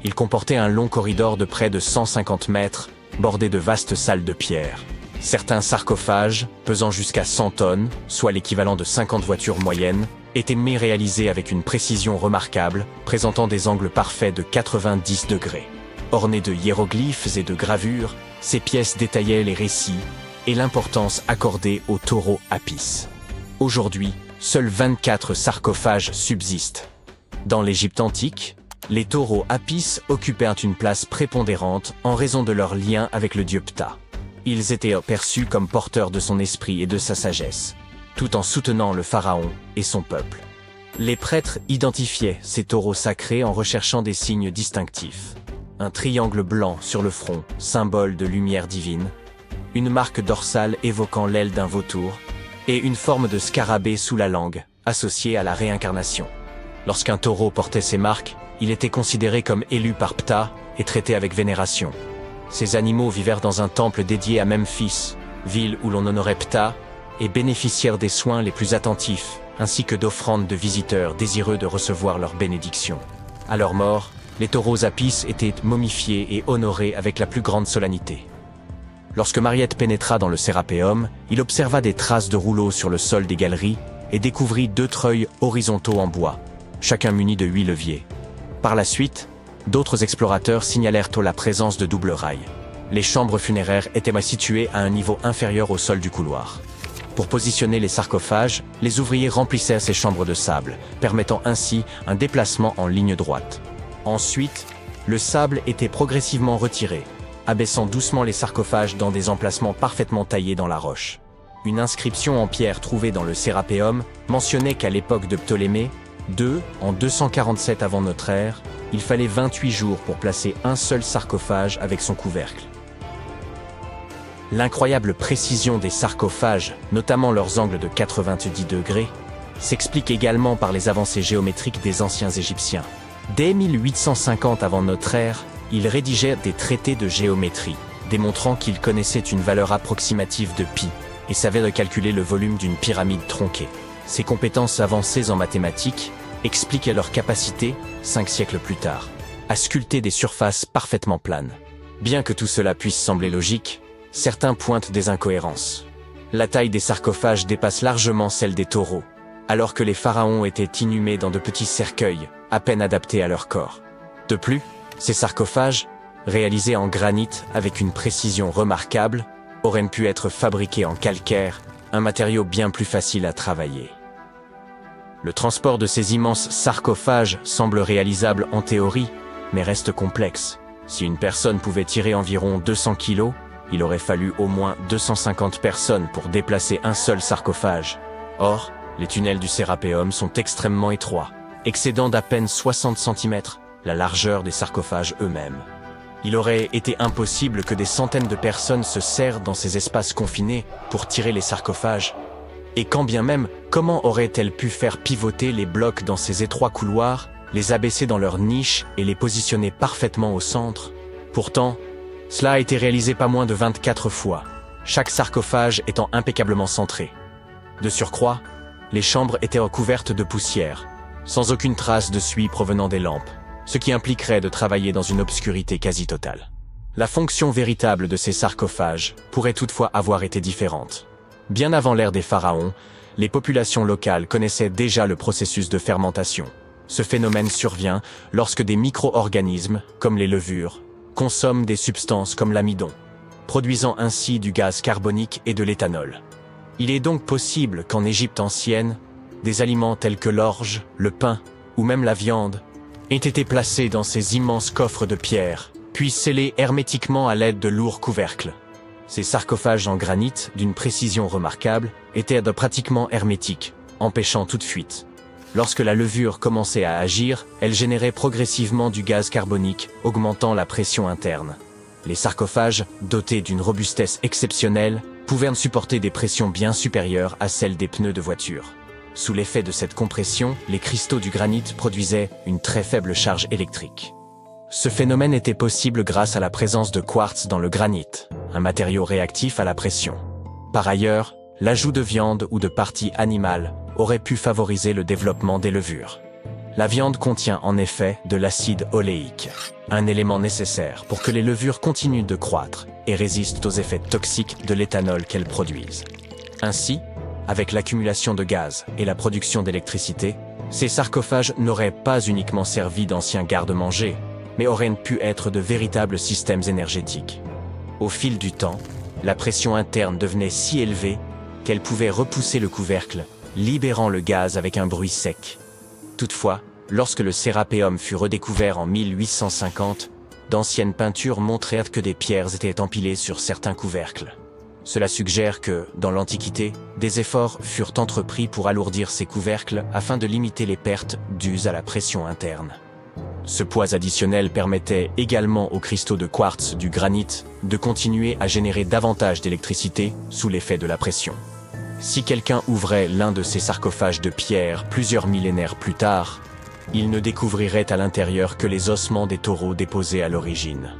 Il comportait un long corridor de près de 150 mètres, bordé de vastes salles de pierre. Certains sarcophages, pesant jusqu'à 100 tonnes, soit l'équivalent de 50 voitures moyennes, étaient réalisés avec une précision remarquable, présentant des angles parfaits de 90 degrés. Ornés de hiéroglyphes et de gravures, ces pièces détaillaient les récits et l'importance accordée au taureau Apis. Aujourd'hui, seuls 24 sarcophages subsistent. Dans l'Égypte antique, les taureaux Apis occupaient une place prépondérante en raison de leur lien avec le dieu Ptah. Ils étaient perçus comme porteurs de son esprit et de sa sagesse, tout en soutenant le pharaon et son peuple. Les prêtres identifiaient ces taureaux sacrés en recherchant des signes distinctifs. Un triangle blanc sur le front, symbole de lumière divine, une marque dorsale évoquant l'aile d'un vautour, et une forme de scarabée sous la langue, associée à la réincarnation. Lorsqu'un taureau portait ces marques, il était considéré comme élu par Ptah et traité avec vénération. Ces animaux vivèrent dans un temple dédié à Memphis, ville où l'on honorait Ptah, et bénéficièrent des soins les plus attentifs, ainsi que d'offrandes de visiteurs désireux de recevoir leur bénédiction. À leur mort, les taureaux Apis étaient momifiés et honorés avec la plus grande solennité. Lorsque Mariette pénétra dans le Sérapéum, il observa des traces de rouleaux sur le sol des galeries et découvrit 2 treuils horizontaux en bois, chacun muni de 8 leviers. Par la suite, d'autres explorateurs signalèrent la présence de doubles rails. Les chambres funéraires étaient situées à un niveau inférieur au sol du couloir. Pour positionner les sarcophages, les ouvriers remplissèrent ces chambres de sable, permettant ainsi un déplacement en ligne droite. Ensuite, le sable était progressivement retiré, abaissant doucement les sarcophages dans des emplacements parfaitement taillés dans la roche. Une inscription en pierre trouvée dans le Sérapéum mentionnait qu'à l'époque de Ptolémée II, en 247 avant notre ère, il fallait 28 jours pour placer un seul sarcophage avec son couvercle. L'incroyable précision des sarcophages, notamment leurs angles de 90 degrés, s'explique également par les avancées géométriques des anciens Égyptiens. Dès 1850 avant notre ère, ils rédigèrent des traités de géométrie, démontrant qu'ils connaissaient une valeur approximative de pi et savaient recalculer le volume d'une pyramide tronquée. Ces compétences avancées en mathématiques expliquent leur capacité, 5 siècles plus tard, à sculpter des surfaces parfaitement planes. Bien que tout cela puisse sembler logique, certains pointent des incohérences. La taille des sarcophages dépasse largement celle des taureaux, alors que les pharaons étaient inhumés dans de petits cercueils, à peine adaptés à leur corps. De plus, ces sarcophages, réalisés en granit avec une précision remarquable, auraient pu être fabriqués en calcaire, un matériau bien plus facile à travailler. Le transport de ces immenses sarcophages semble réalisable en théorie, mais reste complexe. Si une personne pouvait tirer environ 200 kilos, il aurait fallu au moins 250 personnes pour déplacer un seul sarcophage. Or, les tunnels du Sérapéum sont extrêmement étroits, excédant d'à peine 60 cm la largeur des sarcophages eux-mêmes. Il aurait été impossible que des centaines de personnes se serrent dans ces espaces confinés pour tirer les sarcophages. Et quand bien même, comment auraient-elles pu faire pivoter les blocs dans ces étroits couloirs, les abaisser dans leurs niches et les positionner parfaitement au centre? Pourtant, cela a été réalisé pas moins de 24 fois, chaque sarcophage étant impeccablement centré. De surcroît, les chambres étaient recouvertes de poussière, sans aucune trace de suie provenant des lampes, ce qui impliquerait de travailler dans une obscurité quasi totale. La fonction véritable de ces sarcophages pourrait toutefois avoir été différente. Bien avant l'ère des pharaons, les populations locales connaissaient déjà le processus de fermentation. Ce phénomène survient lorsque des micro-organismes, comme les levures, consomment des substances comme l'amidon, produisant ainsi du gaz carbonique et de l'éthanol. Il est donc possible qu'en Égypte ancienne, des aliments tels que l'orge, le pain ou même la viande aient été placés dans ces immenses coffres de pierre, puis scellés hermétiquement à l'aide de lourds couvercles. Ces sarcophages en granit, d'une précision remarquable, étaient pratiquement hermétiques, empêchant toute fuite. Lorsque la levure commençait à agir, elle générait progressivement du gaz carbonique, augmentant la pression interne. Les sarcophages, dotés d'une robustesse exceptionnelle, pouvaient supporter des pressions bien supérieures à celles des pneus de voiture. Sous l'effet de cette compression, les cristaux du granit produisaient une très faible charge électrique. Ce phénomène était possible grâce à la présence de quartz dans le granit, un matériau réactif à la pression. Par ailleurs, l'ajout de viande ou de parties animales aurait pu favoriser le développement des levures. La viande contient en effet de l'acide oléique, un élément nécessaire pour que les levures continuent de croître et résistent aux effets toxiques de l'éthanol qu'elles produisent. Ainsi, avec l'accumulation de gaz et la production d'électricité, ces sarcophages n'auraient pas uniquement servi d'anciens garde-manger, mais auraient pu être de véritables systèmes énergétiques. Au fil du temps, la pression interne devenait si élevée qu'elle pouvait repousser le couvercle, libérant le gaz avec un bruit sec. Toutefois, lorsque le Sérapéum fut redécouvert en 1850, d'anciennes peintures montrèrent que des pierres étaient empilées sur certains couvercles. Cela suggère que, dans l'Antiquité, des efforts furent entrepris pour alourdir ces couvercles afin de limiter les pertes dues à la pression interne. Ce poids additionnel permettait également aux cristaux de quartz du granit de continuer à générer davantage d'électricité sous l'effet de la pression. Si quelqu'un ouvrait l'un de ces sarcophages de pierre plusieurs millénaires plus tard, il ne découvrirait à l'intérieur que les ossements des taureaux déposés à l'origine.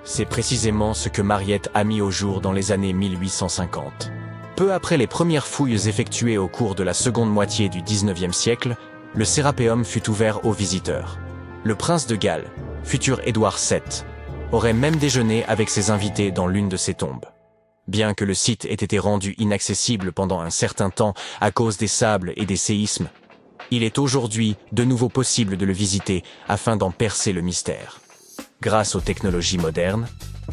C'est précisément ce que Mariette a mis au jour dans les années 1850. Peu après les premières fouilles effectuées au cours de la seconde moitié du XIXe siècle, le Sérapéum fut ouvert aux visiteurs. Le prince de Galles, futur Édouard VII, aurait même déjeuné avec ses invités dans l'une de ses tombes. Bien que le site ait été rendu inaccessible pendant un certain temps à cause des sables et des séismes, il est aujourd'hui de nouveau possible de le visiter afin d'en percer le mystère. Grâce aux technologies modernes,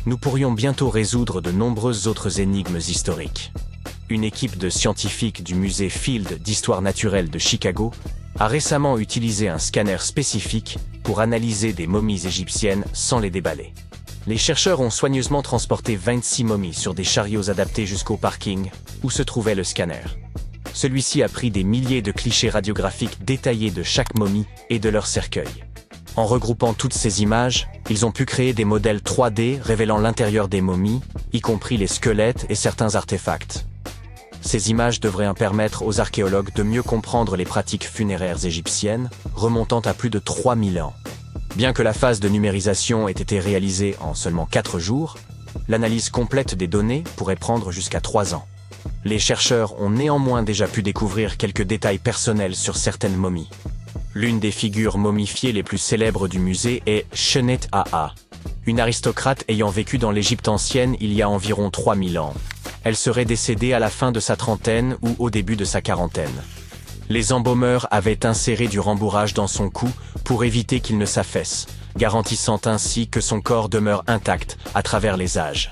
nous pourrions bientôt résoudre de nombreuses autres énigmes historiques. Une équipe de scientifiques du musée Field d'histoire naturelle de Chicago a récemment utilisé un scanner spécifique pour analyser des momies égyptiennes sans les déballer. Les chercheurs ont soigneusement transporté 26 momies sur des chariots adaptés jusqu'au parking où se trouvait le scanner. Celui-ci a pris des milliers de clichés radiographiques détaillés de chaque momie et de leur cercueil. En regroupant toutes ces images, ils ont pu créer des modèles 3D révélant l'intérieur des momies, y compris les squelettes et certains artefacts. Ces images devraient permettre aux archéologues de mieux comprendre les pratiques funéraires égyptiennes, remontant à plus de 3000 ans. Bien que la phase de numérisation ait été réalisée en seulement 4 jours, l'analyse complète des données pourrait prendre jusqu'à 3 ans. Les chercheurs ont néanmoins déjà pu découvrir quelques détails personnels sur certaines momies. L'une des figures momifiées les plus célèbres du musée est Shennet Aa, une aristocrate ayant vécu dans l'Égypte ancienne il y a environ 3000 ans. Elle serait décédée à la fin de sa trentaine ou au début de sa quarantaine. Les embaumeurs avaient inséré du rembourrage dans son cou pour éviter qu'il ne s'affaisse, garantissant ainsi que son corps demeure intact à travers les âges.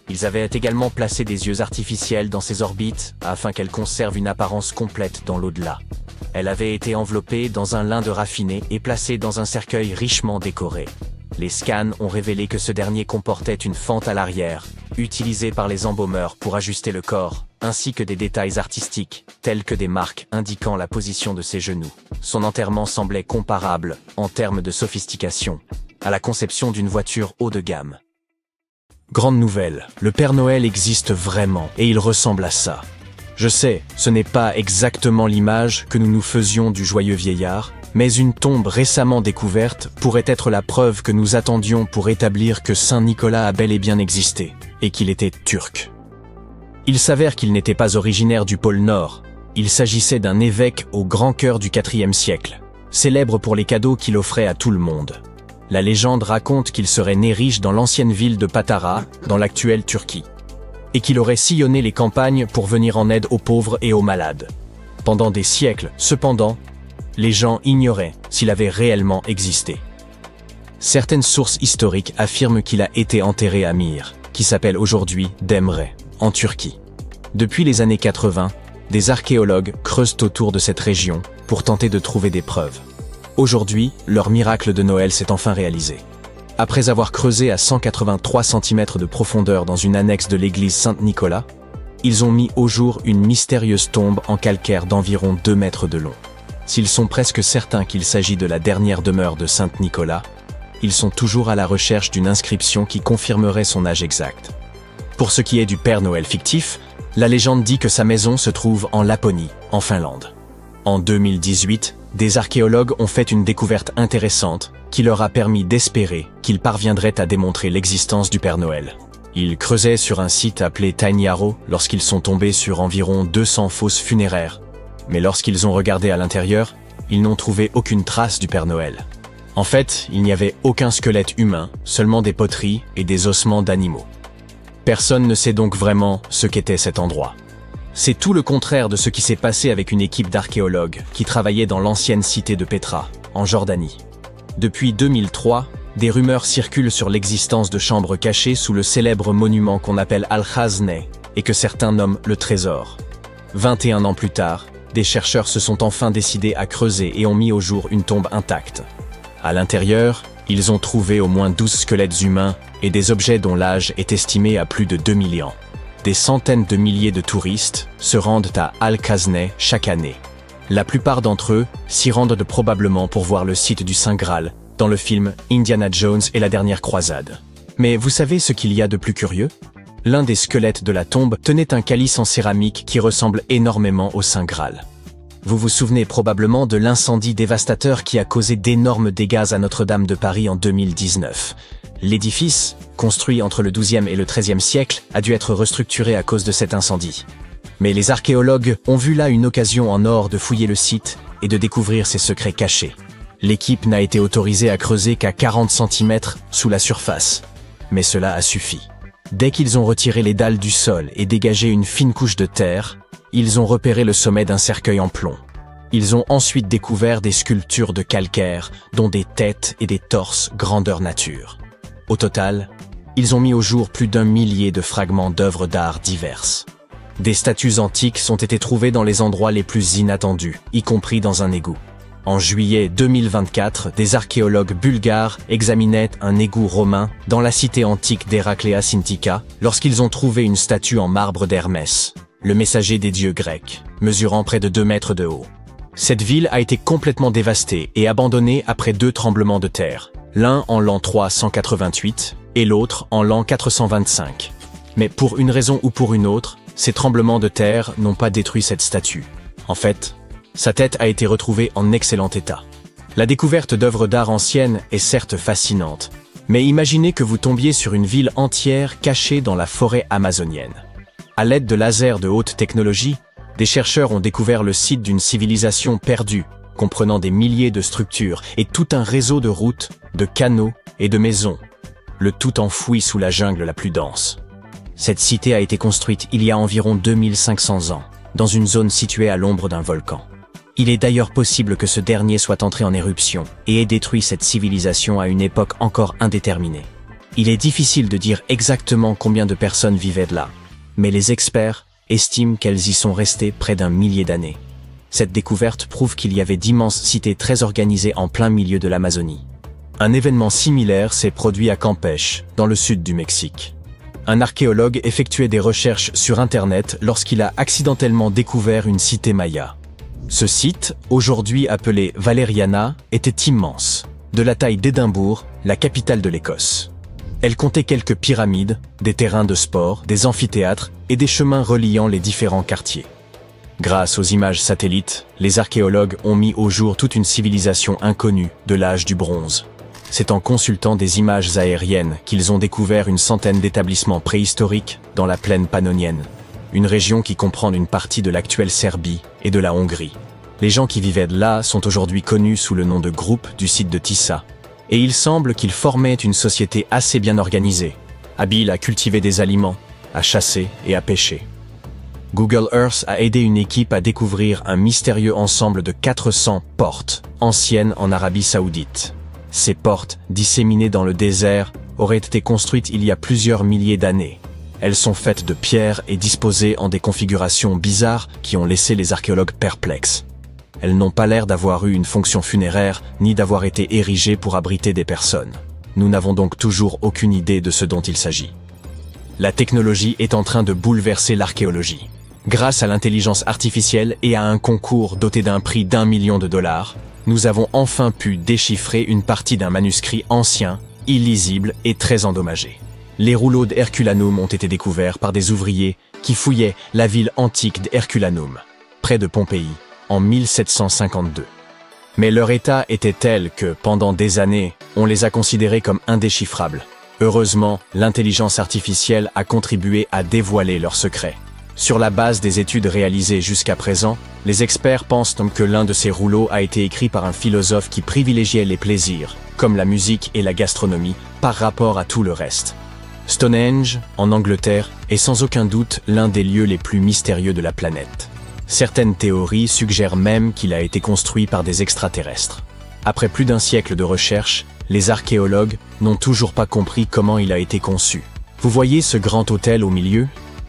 Ils avaient également placé des yeux artificiels dans ses orbites afin qu'elle conserve une apparence complète dans l'au-delà. Elle avait été enveloppée dans un lin de raffiné et placée dans un cercueil richement décoré. Les scans ont révélé que ce dernier comportait une fente à l'arrière, utilisée par les embaumeurs pour ajuster le corps, ainsi que des détails artistiques, tels que des marques indiquant la position de ses genoux. Son enterrement semblait comparable, en termes de sophistication, à la conception d'une voiture haut de gamme. Grande nouvelle, le Père Noël existe vraiment, et il ressemble à ça. Je sais, ce n'est pas exactement l'image que nous nous faisions du joyeux vieillard, mais une tombe récemment découverte pourrait être la preuve que nous attendions pour établir que Saint Nicolas a bel et bien existé, et qu'il était turc. Il s'avère qu'il n'était pas originaire du pôle Nord, il s'agissait d'un évêque au grand cœur du IVe siècle, célèbre pour les cadeaux qu'il offrait à tout le monde. La légende raconte qu'il serait né riche dans l'ancienne ville de Patara, dans l'actuelle Turquie, et qu'il aurait sillonné les campagnes pour venir en aide aux pauvres et aux malades. Pendant des siècles, cependant, les gens ignoraient s'il avait réellement existé. Certaines sources historiques affirment qu'il a été enterré à Mir, qui s'appelle aujourd'hui Demre, en Turquie. Depuis les années 80, des archéologues creusent autour de cette région pour tenter de trouver des preuves. Aujourd'hui, leur miracle de Noël s'est enfin réalisé. Après avoir creusé à 183 cm de profondeur dans une annexe de l'église Saint-Nicolas, ils ont mis au jour une mystérieuse tombe en calcaire d'environ 2 mètres de long. S'ils sont presque certains qu'il s'agit de la dernière demeure de Saint-Nicolas, ils sont toujours à la recherche d'une inscription qui confirmerait son âge exact. Pour ce qui est du Père Noël fictif, la légende dit que sa maison se trouve en Laponie, en Finlande. En 2018, des archéologues ont fait une découverte intéressante qui leur a permis d'espérer qu'ils parviendraient à démontrer l'existence du Père Noël. Ils creusaient sur un site appelé Tiny Arrow lorsqu'ils sont tombés sur environ 200 fosses funéraires. Mais lorsqu'ils ont regardé à l'intérieur, ils n'ont trouvé aucune trace du Père Noël. En fait, il n'y avait aucun squelette humain, seulement des poteries et des ossements d'animaux. Personne ne sait donc vraiment ce qu'était cet endroit. C'est tout le contraire de ce qui s'est passé avec une équipe d'archéologues qui travaillait dans l'ancienne cité de Petra, en Jordanie. Depuis 2003, des rumeurs circulent sur l'existence de chambres cachées sous le célèbre monument qu'on appelle Al-Khazneh et que certains nomment le Trésor. 21 ans plus tard, des chercheurs se sont enfin décidés à creuser et ont mis au jour une tombe intacte. À l'intérieur, ils ont trouvé au moins 12 squelettes humains et des objets dont l'âge est estimé à plus de 2000 ans. Des centaines de milliers de touristes se rendent à Al-Khazneh chaque année. La plupart d'entre eux s'y rendent probablement pour voir le site du Saint Graal dans le film Indiana Jones et la dernière croisade. Mais vous savez ce qu'il y a de plus curieux ? L'un des squelettes de la tombe tenait un calice en céramique qui ressemble énormément au Saint Graal. Vous vous souvenez probablement de l'incendie dévastateur qui a causé d'énormes dégâts à Notre-Dame de Paris en 2019. L'édifice, construit entre le XIIe et le XIIIe siècle, a dû être restructuré à cause de cet incendie. Mais les archéologues ont vu là une occasion en or de fouiller le site et de découvrir ses secrets cachés. L'équipe n'a été autorisée à creuser qu'à 40 cm sous la surface, mais cela a suffi. Dès qu'ils ont retiré les dalles du sol et dégagé une fine couche de terre, ils ont repéré le sommet d'un cercueil en plomb. Ils ont ensuite découvert des sculptures de calcaire, dont des têtes et des torses grandeur nature. Au total, ils ont mis au jour plus d'1 millier de fragments d'œuvres d'art diverses. Des statues antiques ont été trouvées dans les endroits les plus inattendus, y compris dans un égout. En juillet 2024, des archéologues bulgares examinaient un égout romain dans la cité antique d'Hérakléa Sintika lorsqu'ils ont trouvé une statue en marbre d'Hermès, le messager des dieux grecs, mesurant près de 2 mètres de haut. Cette ville a été complètement dévastée et abandonnée après 2 tremblements de terre, l'un en l'an 388 et l'autre en l'an 425. Mais pour une raison ou pour une autre, ces tremblements de terre n'ont pas détruit cette statue. En fait, sa tête a été retrouvée en excellent état. La découverte d'œuvres d'art anciennes est certes fascinante, mais imaginez que vous tombiez sur une ville entière cachée dans la forêt amazonienne. À l'aide de lasers de haute technologie, des chercheurs ont découvert le site d'une civilisation perdue, comprenant des milliers de structures et tout un réseau de routes, de canaux et de maisons, le tout enfoui sous la jungle la plus dense. Cette cité a été construite il y a environ 2500 ans, dans une zone située à l'ombre d'un volcan. Il est d'ailleurs possible que ce dernier soit entré en éruption et ait détruit cette civilisation à une époque encore indéterminée. Il est difficile de dire exactement combien de personnes vivaient là, mais les experts estiment qu'elles y sont restées près d'1 millier d'années. Cette découverte prouve qu'il y avait d'immenses cités très organisées en plein milieu de l'Amazonie. Un événement similaire s'est produit à Campeche, dans le sud du Mexique. Un archéologue effectuait des recherches sur Internet lorsqu'il a accidentellement découvert une cité maya. Ce site, aujourd'hui appelé Valeriana, était immense, de la taille d'Édimbourg, la capitale de l'Écosse. Elle comptait quelques pyramides, des terrains de sport, des amphithéâtres et des chemins reliant les différents quartiers. Grâce aux images satellites, les archéologues ont mis au jour toute une civilisation inconnue de l'âge du bronze. C'est en consultant des images aériennes qu'ils ont découvert une centaine d'établissements préhistoriques dans la plaine pannonienne, une région qui comprend une partie de l'actuelle Serbie et de la Hongrie. Les gens qui vivaient là sont aujourd'hui connus sous le nom de groupe du site de Tissa, et il semble qu'ils formaient une société assez bien organisée, habile à cultiver des aliments, à chasser et à pêcher. Google Earth a aidé une équipe à découvrir un mystérieux ensemble de 400 portes anciennes en Arabie Saoudite. Ces portes, disséminées dans le désert, auraient été construites il y a plusieurs milliers d'années. Elles sont faites de pierre et disposées en des configurations bizarres qui ont laissé les archéologues perplexes. Elles n'ont pas l'air d'avoir eu une fonction funéraire, ni d'avoir été érigées pour abriter des personnes. Nous n'avons donc toujours aucune idée de ce dont il s'agit. La technologie est en train de bouleverser l'archéologie. Grâce à l'intelligence artificielle et à un concours doté d'un prix d'1 million de dollars, nous avons enfin pu déchiffrer une partie d'un manuscrit ancien, illisible et très endommagé. Les rouleaux d'Herculanum ont été découverts par des ouvriers qui fouillaient la ville antique d'Herculanum, près de Pompéi, en 1752. Mais leur état était tel que, pendant des années, on les a considérés comme indéchiffrables. Heureusement, l'intelligence artificielle a contribué à dévoiler leurs secrets. Sur la base des études réalisées jusqu'à présent, les experts pensent donc que l'un de ces rouleaux a été écrit par un philosophe qui privilégiait les plaisirs, comme la musique et la gastronomie, par rapport à tout le reste. Stonehenge, en Angleterre, est sans aucun doute l'un des lieux les plus mystérieux de la planète. Certaines théories suggèrent même qu'il a été construit par des extraterrestres. Après plus d'1 siècle de recherche, les archéologues n'ont toujours pas compris comment il a été conçu. Vous voyez ce grand autel au milieu ?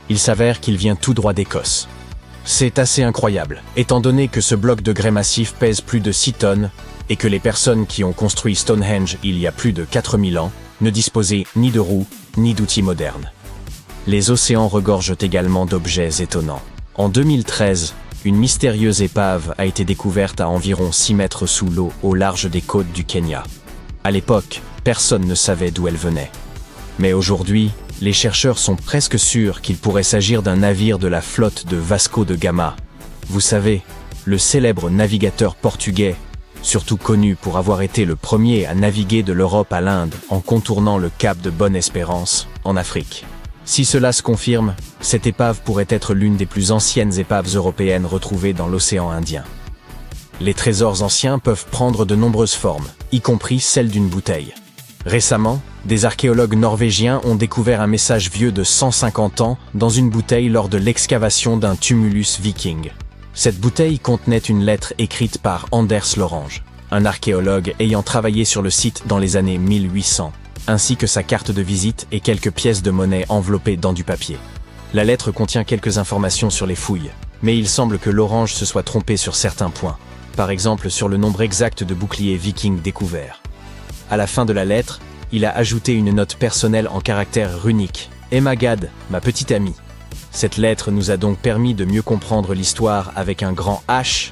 Il s'avère qu'il vient tout droit d'Écosse. C'est assez incroyable, étant donné que ce bloc de grès massif pèse plus de 6 tonnes et que les personnes qui ont construit Stonehenge il y a plus de 4000 ans ne disposaient ni de roues ni d'outils modernes. Les océans regorgent également d'objets étonnants. En 2013, une mystérieuse épave a été découverte à environ 6 mètres sous l'eau au large des côtes du Kenya. À l'époque, personne ne savait d'où elle venait. Mais aujourd'hui, les chercheurs sont presque sûrs qu'il pourrait s'agir d'un navire de la flotte de Vasco de Gama. Vous savez, le célèbre navigateur portugais, surtout connu pour avoir été le premier à naviguer de l'Europe à l'Inde en contournant le cap de Bonne-Espérance, en Afrique. Si cela se confirme, cette épave pourrait être l'une des plus anciennes épaves européennes retrouvées dans l'océan Indien. Les trésors anciens peuvent prendre de nombreuses formes, y compris celle d'une bouteille. Récemment, des archéologues norvégiens ont découvert un message vieux de 150 ans dans une bouteille lors de l'excavation d'un tumulus viking. Cette bouteille contenait une lettre écrite par Anders Lorange, un archéologue ayant travaillé sur le site dans les années 1800, ainsi que sa carte de visite et quelques pièces de monnaie enveloppées dans du papier. La lettre contient quelques informations sur les fouilles, mais il semble que Lorange se soit trompé sur certains points. par exemple sur le nombre exact de boucliers vikings découverts. À la fin de la lettre, il a ajouté une note personnelle en caractères runiques. « Emagad, ma petite amie ». Cette lettre nous a donc permis de mieux comprendre l'histoire avec un grand H,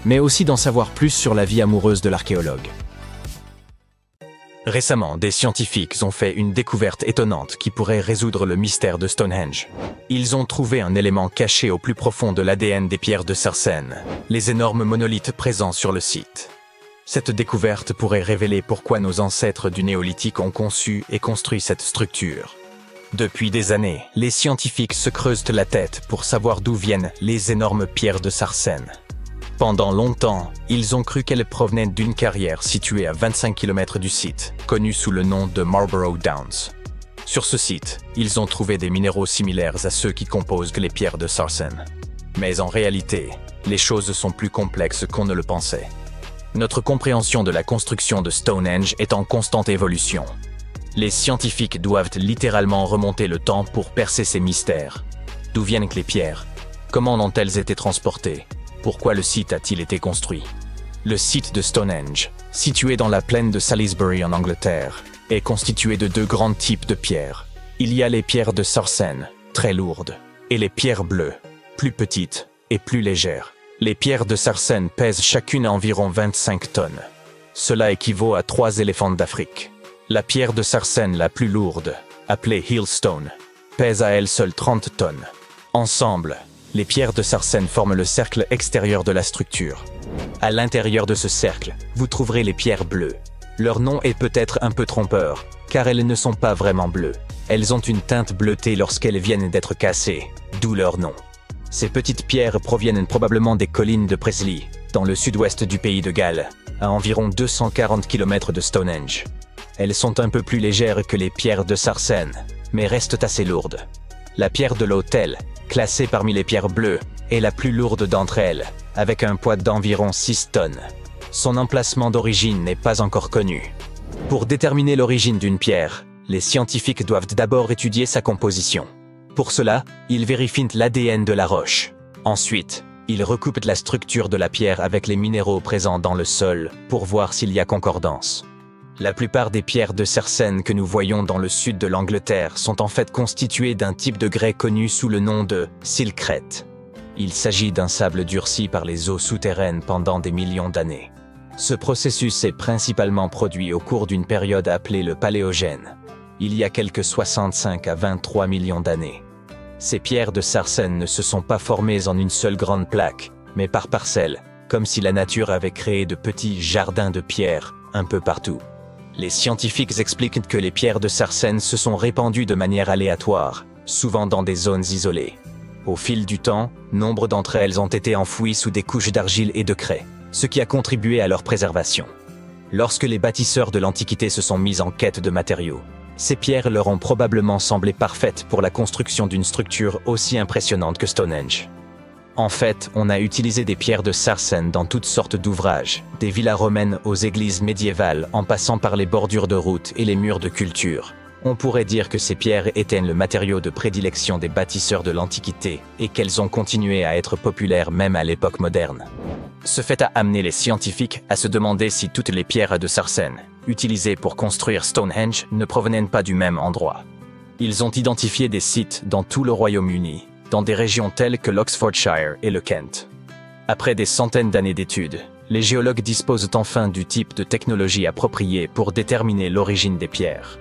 mais aussi d'en savoir plus sur la vie amoureuse de l'archéologue. Récemment, des scientifiques ont fait une découverte étonnante qui pourrait résoudre le mystère de Stonehenge. Ils ont trouvé un élément caché au plus profond de l'ADN des pierres de Sarsène, les énormes monolithes présents sur le site. Cette découverte pourrait révéler pourquoi nos ancêtres du néolithique ont conçu et construit cette structure. Depuis des années, les scientifiques se creusent la tête pour savoir d'où viennent les énormes pierres de Sarsène. Pendant longtemps, ils ont cru qu'elles provenaient d'une carrière située à 25 km du site, connue sous le nom de Marlborough Downs. Sur ce site, ils ont trouvé des minéraux similaires à ceux qui composent les pierres de Sarsène. Mais en réalité, les choses sont plus complexes qu'on ne le pensait. Notre compréhension de la construction de Stonehenge est en constante évolution. Les scientifiques doivent littéralement remonter le temps pour percer ces mystères. D'où viennent les pierres? Comment ont-elles été transportées? Pourquoi le site a-t-il été construit? Le site de Stonehenge, situé dans la plaine de Salisbury en Angleterre, est constitué de deux grands types de pierres. Il y a les pierres de Sarsène, très lourdes, et les pierres bleues, plus petites et plus légères. Les pierres de Sarsène pèsent chacune environ 25 tonnes. Cela équivaut à 3 éléphants d'Afrique. La pierre de Sarsène la plus lourde, appelée Heelstone, pèse à elle seule 30 tonnes. Ensemble, les pierres de Sarsène forment le cercle extérieur de la structure. À l'intérieur de ce cercle, vous trouverez les pierres bleues. Leur nom est peut-être un peu trompeur, car elles ne sont pas vraiment bleues. Elles ont une teinte bleutée lorsqu'elles viennent d'être cassées, d'où leur nom. Ces petites pierres proviennent probablement des collines de Presley, dans le sud-ouest du pays de Galles, à environ 240 km de Stonehenge. Elles sont un peu plus légères que les pierres de Sarsène, mais restent assez lourdes. La pierre de l'autel, classée parmi les pierres bleues, est la plus lourde d'entre elles, avec un poids d'environ 6 tonnes. Son emplacement d'origine n'est pas encore connu. Pour déterminer l'origine d'une pierre, les scientifiques doivent d'abord étudier sa composition. Pour cela, ils vérifient l'ADN de la roche. Ensuite, ils recoupent la structure de la pierre avec les minéraux présents dans le sol pour voir s'il y a concordance. La plupart des pierres de Sarsène que nous voyons dans le sud de l'Angleterre sont en fait constituées d'un type de grès connu sous le nom de silcrète. Il s'agit d'un sable durci par les eaux souterraines pendant des millions d'années. Ce processus est principalement produit au cours d'une période appelée le Paléogène, il y a quelques 65 à 23 millions d'années. Ces pierres de Sarsène ne se sont pas formées en une seule grande plaque, mais par parcelles, comme si la nature avait créé de petits jardins de pierres un peu partout. Les scientifiques expliquent que les pierres de Sarsène se sont répandues de manière aléatoire, souvent dans des zones isolées. Au fil du temps, nombre d'entre elles ont été enfouies sous des couches d'argile et de craie, ce qui a contribué à leur préservation. Lorsque les bâtisseurs de l'Antiquité se sont mis en quête de matériaux, ces pierres leur ont probablement semblé parfaites pour la construction d'une structure aussi impressionnante que Stonehenge. En fait, on a utilisé des pierres de Sarsène dans toutes sortes d'ouvrages, des villas romaines aux églises médiévales en passant par les bordures de routes et les murs de culture. On pourrait dire que ces pierres étaient le matériau de prédilection des bâtisseurs de l'Antiquité et qu'elles ont continué à être populaires même à l'époque moderne. Ce fait a amené les scientifiques à se demander si toutes les pierres de Sarsène, utilisées pour construire Stonehenge, ne provenaient pas du même endroit. Ils ont identifié des sites dans tout le Royaume-Uni, dans des régions telles que l'Oxfordshire et le Kent. Après des centaines d'années d'études, les géologues disposent enfin du type de technologie appropriée pour déterminer l'origine des pierres.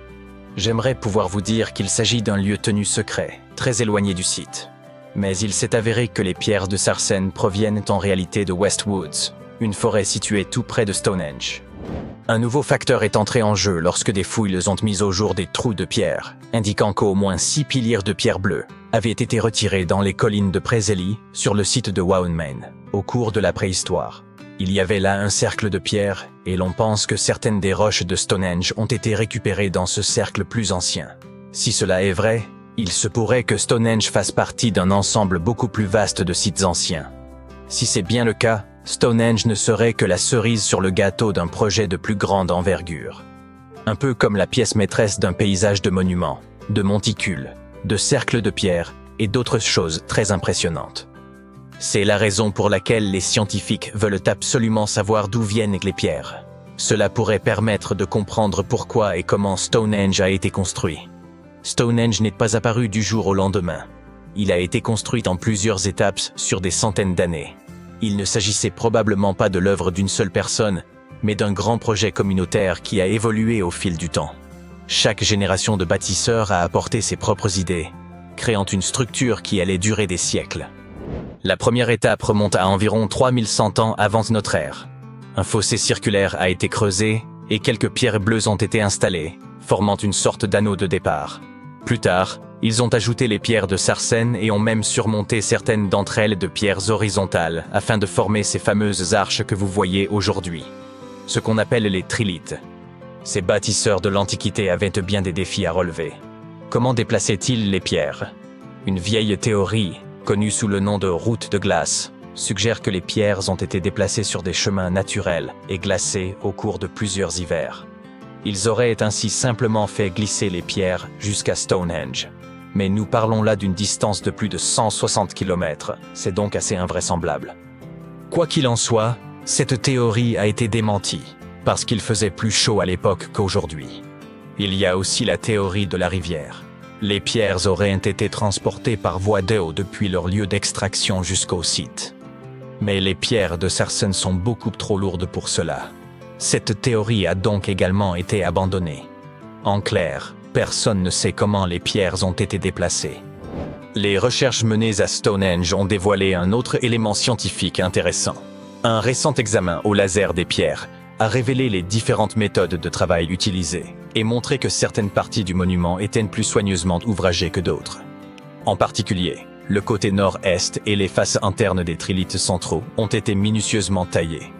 J'aimerais pouvoir vous dire qu'il s'agit d'un lieu tenu secret, très éloigné du site. Mais il s'est avéré que les pierres de Sarsène proviennent en réalité de Westwoods, une forêt située tout près de Stonehenge. Un nouveau facteur est entré en jeu lorsque des fouilles ont mis au jour des trous de pierre, indiquant qu'au moins 6 piliers de pierre bleue avaient été retirés dans les collines de Preseli, sur le site de Wauwman, au cours de la préhistoire. Il y avait là un cercle de pierre, et l'on pense que certaines des roches de Stonehenge ont été récupérées dans ce cercle plus ancien. Si cela est vrai, il se pourrait que Stonehenge fasse partie d'un ensemble beaucoup plus vaste de sites anciens. Si c'est bien le cas, Stonehenge ne serait que la cerise sur le gâteau d'un projet de plus grande envergure. Un peu comme la pièce maîtresse d'un paysage de monuments, de monticules, de cercles de pierre et d'autres choses très impressionnantes. C'est la raison pour laquelle les scientifiques veulent absolument savoir d'où viennent les pierres. Cela pourrait permettre de comprendre pourquoi et comment Stonehenge a été construit. Stonehenge n'est pas apparu du jour au lendemain. Il a été construit en plusieurs étapes sur des centaines d'années. Il ne s'agissait probablement pas de l'œuvre d'une seule personne, mais d'un grand projet communautaire qui a évolué au fil du temps. Chaque génération de bâtisseurs a apporté ses propres idées, créant une structure qui allait durer des siècles. La première étape remonte à environ 3100 ans avant notre ère. Un fossé circulaire a été creusé et quelques pierres bleues ont été installées, formant une sorte d'anneau de départ. Plus tard, ils ont ajouté les pierres de sarcène et ont même surmonté certaines d'entre elles de pierres horizontales afin de former ces fameuses arches que vous voyez aujourd'hui. Ce qu'on appelle les trilithes. Ces bâtisseurs de l'Antiquité avaient bien des défis à relever. Comment déplaçaient-ils les pierres? Une vieille théorie, connue sous le nom de route de glace, suggère que les pierres ont été déplacées sur des chemins naturels et glacés au cours de plusieurs hivers. Ils auraient ainsi simplement fait glisser les pierres jusqu'à Stonehenge. Mais nous parlons là d'une distance de plus de 160 km, c'est donc assez invraisemblable. Quoi qu'il en soit, cette théorie a été démentie, parce qu'il faisait plus chaud à l'époque qu'aujourd'hui. Il y a aussi la théorie de la rivière. Les pierres auraient été transportées par voie d'eau depuis leur lieu d'extraction jusqu'au site. Mais les pierres de sarcène sont beaucoup trop lourdes pour cela. Cette théorie a donc également été abandonnée. En clair, personne ne sait comment les pierres ont été déplacées. Les recherches menées à Stonehenge ont dévoilé un autre élément scientifique intéressant. Un récent examen au laser des pierres a révélé les différentes méthodes de travail utilisées et montré que certaines parties du monument étaient plus soigneusement ouvragées que d'autres. En particulier, le côté nord-est et les faces internes des trilithes centraux ont été minutieusement taillés.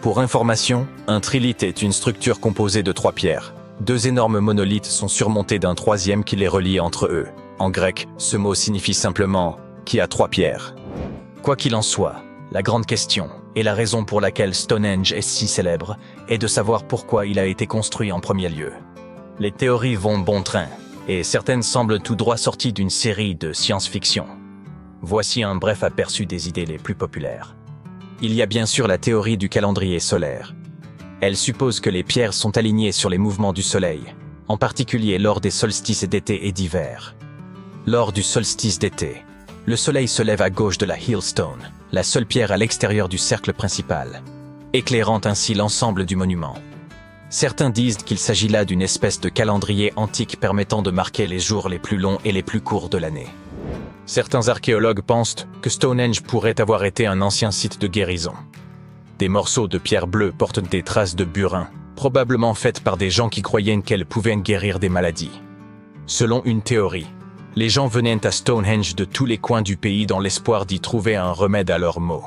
Pour information, un trilithe est une structure composée de 3 pierres. 2 énormes monolithes sont surmontés d'un troisième qui les relie entre eux. En grec, ce mot signifie simplement « qui a 3 pierres ». Quoi qu'il en soit, la grande question, et la raison pour laquelle Stonehenge est si célèbre, est de savoir pourquoi il a été construit en premier lieu. Les théories vont bon train, et certaines semblent tout droit sorties d'une série de science-fiction. Voici un bref aperçu des idées les plus populaires. Il y a bien sûr la théorie du calendrier solaire. Elle suppose que les pierres sont alignées sur les mouvements du soleil, en particulier lors des solstices d'été et d'hiver. Lors du solstice d'été, le soleil se lève à gauche de la Hillstone, la seule pierre à l'extérieur du cercle principal, éclairant ainsi l'ensemble du monument. Certains disent qu'il s'agit là d'une espèce de calendrier antique permettant de marquer les jours les plus longs et les plus courts de l'année. Certains archéologues pensent que Stonehenge pourrait avoir été un ancien site de guérison. Des morceaux de pierre bleue portent des traces de burin, probablement faites par des gens qui croyaient qu'elles pouvaient guérir des maladies. Selon une théorie, les gens venaient à Stonehenge de tous les coins du pays dans l'espoir d'y trouver un remède à leurs maux.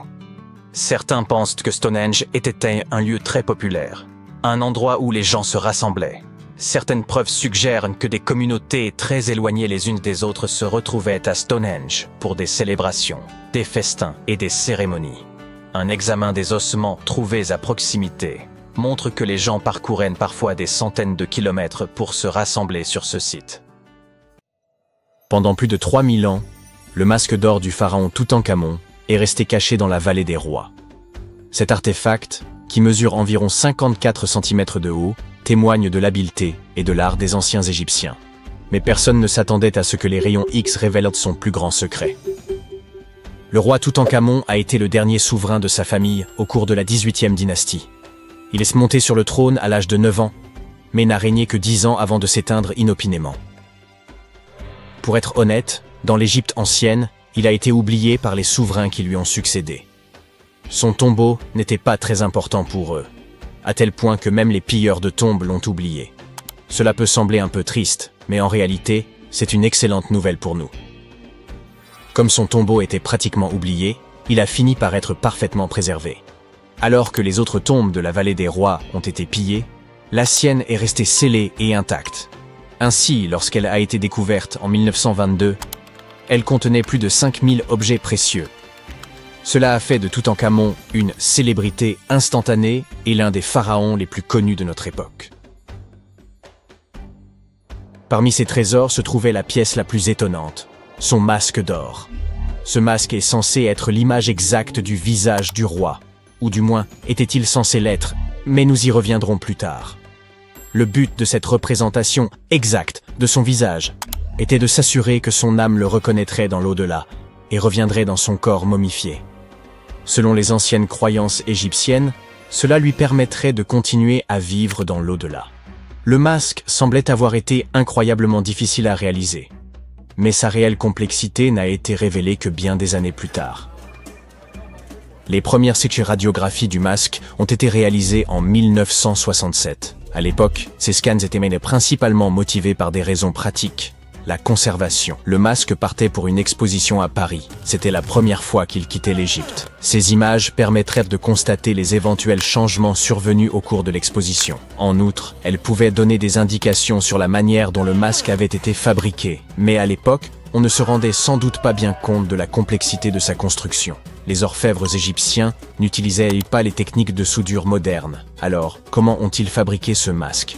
Certains pensent que Stonehenge était un lieu très populaire, un endroit où les gens se rassemblaient. Certaines preuves suggèrent que des communautés très éloignées les unes des autres se retrouvaient à Stonehenge pour des célébrations, des festins et des cérémonies. Un examen des ossements trouvés à proximité montre que les gens parcouraient parfois des centaines de kilomètres pour se rassembler sur ce site. Pendant plus de 3000 ans, le masque d'or du pharaon Toutankhamon est resté caché dans la vallée des rois. Cet artefact, qui mesure environ 54 cm de haut, témoigne de l'habileté et de l'art des anciens Égyptiens. Mais personne ne s'attendait à ce que les rayons X révèlent son plus grand secret. Le roi Toutankhamon a été le dernier souverain de sa famille au cours de la 18e dynastie. Il est monté sur le trône à l'âge de 9 ans, mais n'a régné que 10 ans avant de s'éteindre inopinément. Pour être honnête, dans l'Égypte ancienne, il a été oublié par les souverains qui lui ont succédé. Son tombeau n'était pas très important pour eux, à tel point que même les pilleurs de tombes l'ont oublié. Cela peut sembler un peu triste, mais en réalité, c'est une excellente nouvelle pour nous. Comme son tombeau était pratiquement oublié, il a fini par être parfaitement préservé. Alors que les autres tombes de la vallée des rois ont été pillées, la sienne est restée scellée et intacte. Ainsi, lorsqu'elle a été découverte en 1922, elle contenait plus de 5000 objets précieux. Cela a fait de Toutankhamon une célébrité instantanée et l'un des pharaons les plus connus de notre époque. Parmi ces trésors se trouvait la pièce la plus étonnante, son masque d'or. Ce masque est censé être l'image exacte du visage du roi. Ou du moins, était-il censé l'être, mais nous y reviendrons plus tard. Le but de cette représentation exacte de son visage était de s'assurer que son âme le reconnaîtrait dans l'au-delà et reviendrait dans son corps momifié. Selon les anciennes croyances égyptiennes, cela lui permettrait de continuer à vivre dans l'au-delà. Le masque semblait avoir été incroyablement difficile à réaliser, mais sa réelle complexité n'a été révélée que bien des années plus tard. Les premières radiographies du masque ont été réalisées en 1967. À l'époque, ces scans étaient menés principalement motivés par des raisons pratiques. La conservation. Le masque partait pour une exposition à Paris. C'était la première fois qu'il quittait l'Égypte. Ces images permettraient de constater les éventuels changements survenus au cours de l'exposition. En outre, elles pouvaient donner des indications sur la manière dont le masque avait été fabriqué. Mais à l'époque, on ne se rendait sans doute pas bien compte de la complexité de sa construction. Les orfèvres égyptiens n'utilisaient pas les techniques de soudure modernes. Alors, comment ont-ils fabriqué ce masque ?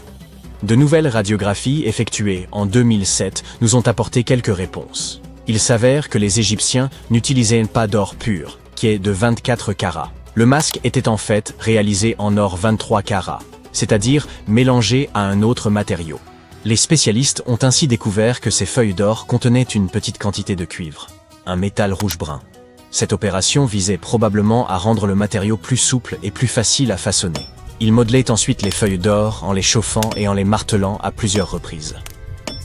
De nouvelles radiographies effectuées en 2007 nous ont apporté quelques réponses. Il s'avère que les Égyptiens n'utilisaient pas d'or pur, qui est de 24 carats. Le masque était en fait réalisé en or 23 carats, c'est-à-dire mélangé à un autre matériau. Les spécialistes ont ainsi découvert que ces feuilles d'or contenaient une petite quantité de cuivre, un métal rouge-brun. Cette opération visait probablement à rendre le matériau plus souple et plus facile à façonner. Il modelait ensuite les feuilles d'or en les chauffant et en les martelant à plusieurs reprises.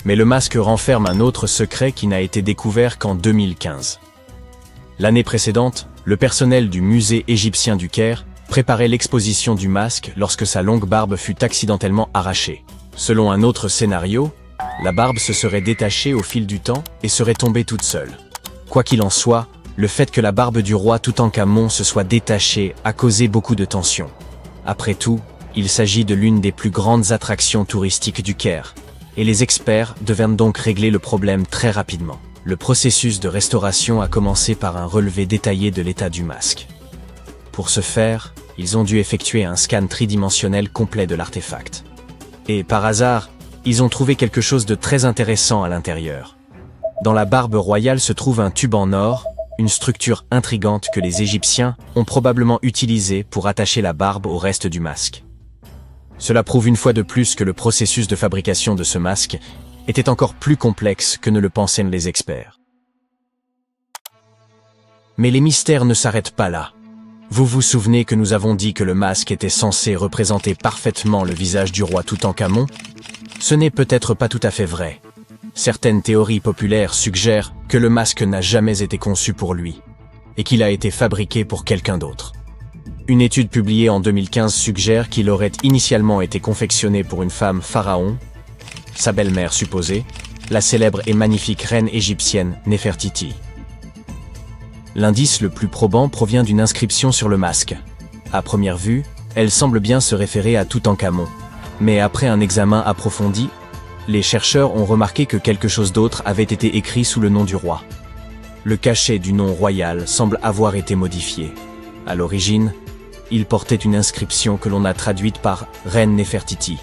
Mais le masque renferme un autre secret qui n'a été découvert qu'en 2015. L'année précédente, le personnel du musée égyptien du Caire préparait l'exposition du masque lorsque sa longue barbe fut accidentellement arrachée. Selon un autre scénario, la barbe se serait détachée au fil du temps et serait tombée toute seule. Quoi qu'il en soit, le fait que la barbe du roi Toutankhamon se soit détachée a causé beaucoup de tension. Après tout, il s'agit de l'une des plus grandes attractions touristiques du Caire, et les experts devaient donc régler le problème très rapidement. Le processus de restauration a commencé par un relevé détaillé de l'état du masque. Pour ce faire, ils ont dû effectuer un scan tridimensionnel complet de l'artefact. Et par hasard, ils ont trouvé quelque chose de très intéressant à l'intérieur. Dans la barbe royale se trouve un tube en or, une structure intrigante que les Égyptiens ont probablement utilisée pour attacher la barbe au reste du masque. Cela prouve une fois de plus que le processus de fabrication de ce masque était encore plus complexe que ne le pensaient les experts. Mais les mystères ne s'arrêtent pas là. Vous vous souvenez que nous avons dit que le masque était censé représenter parfaitement le visage du roi Toutankhamon ? Ce n'est peut-être pas tout à fait vrai. Certaines théories populaires suggèrent que le masque n'a jamais été conçu pour lui, et qu'il a été fabriqué pour quelqu'un d'autre. Une étude publiée en 2015 suggère qu'il aurait initialement été confectionné pour une femme pharaon, sa belle-mère supposée, la célèbre et magnifique reine égyptienne Néfertiti. L'indice le plus probant provient d'une inscription sur le masque. À première vue, elle semble bien se référer à Toutankhamon, mais après un examen approfondi, les chercheurs ont remarqué que quelque chose d'autre avait été écrit sous le nom du roi. Le cachet du nom royal semble avoir été modifié. À l'origine, il portait une inscription que l'on a traduite par « Reine Néfertiti ».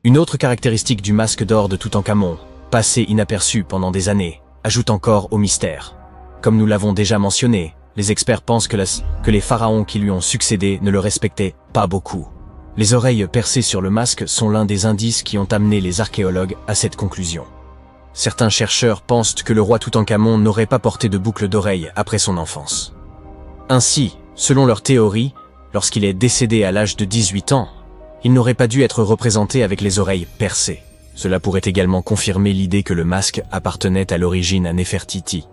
Une autre caractéristique du masque d'or de Toutankhamon, passé inaperçu pendant des années, ajoute encore au mystère. Comme nous l'avons déjà mentionné, les experts pensent que les pharaons qui lui ont succédé ne le respectaient pas beaucoup. Les oreilles percées sur le masque sont l'un des indices qui ont amené les archéologues à cette conclusion. Certains chercheurs pensent que le roi Toutankhamon n'aurait pas porté de boucle d'oreille après son enfance. Ainsi, selon leur théorie, lorsqu'il est décédé à l'âge de 18 ans, il n'aurait pas dû être représenté avec les oreilles percées. Cela pourrait également confirmer l'idée que le masque appartenait à l'origine à Néfertiti,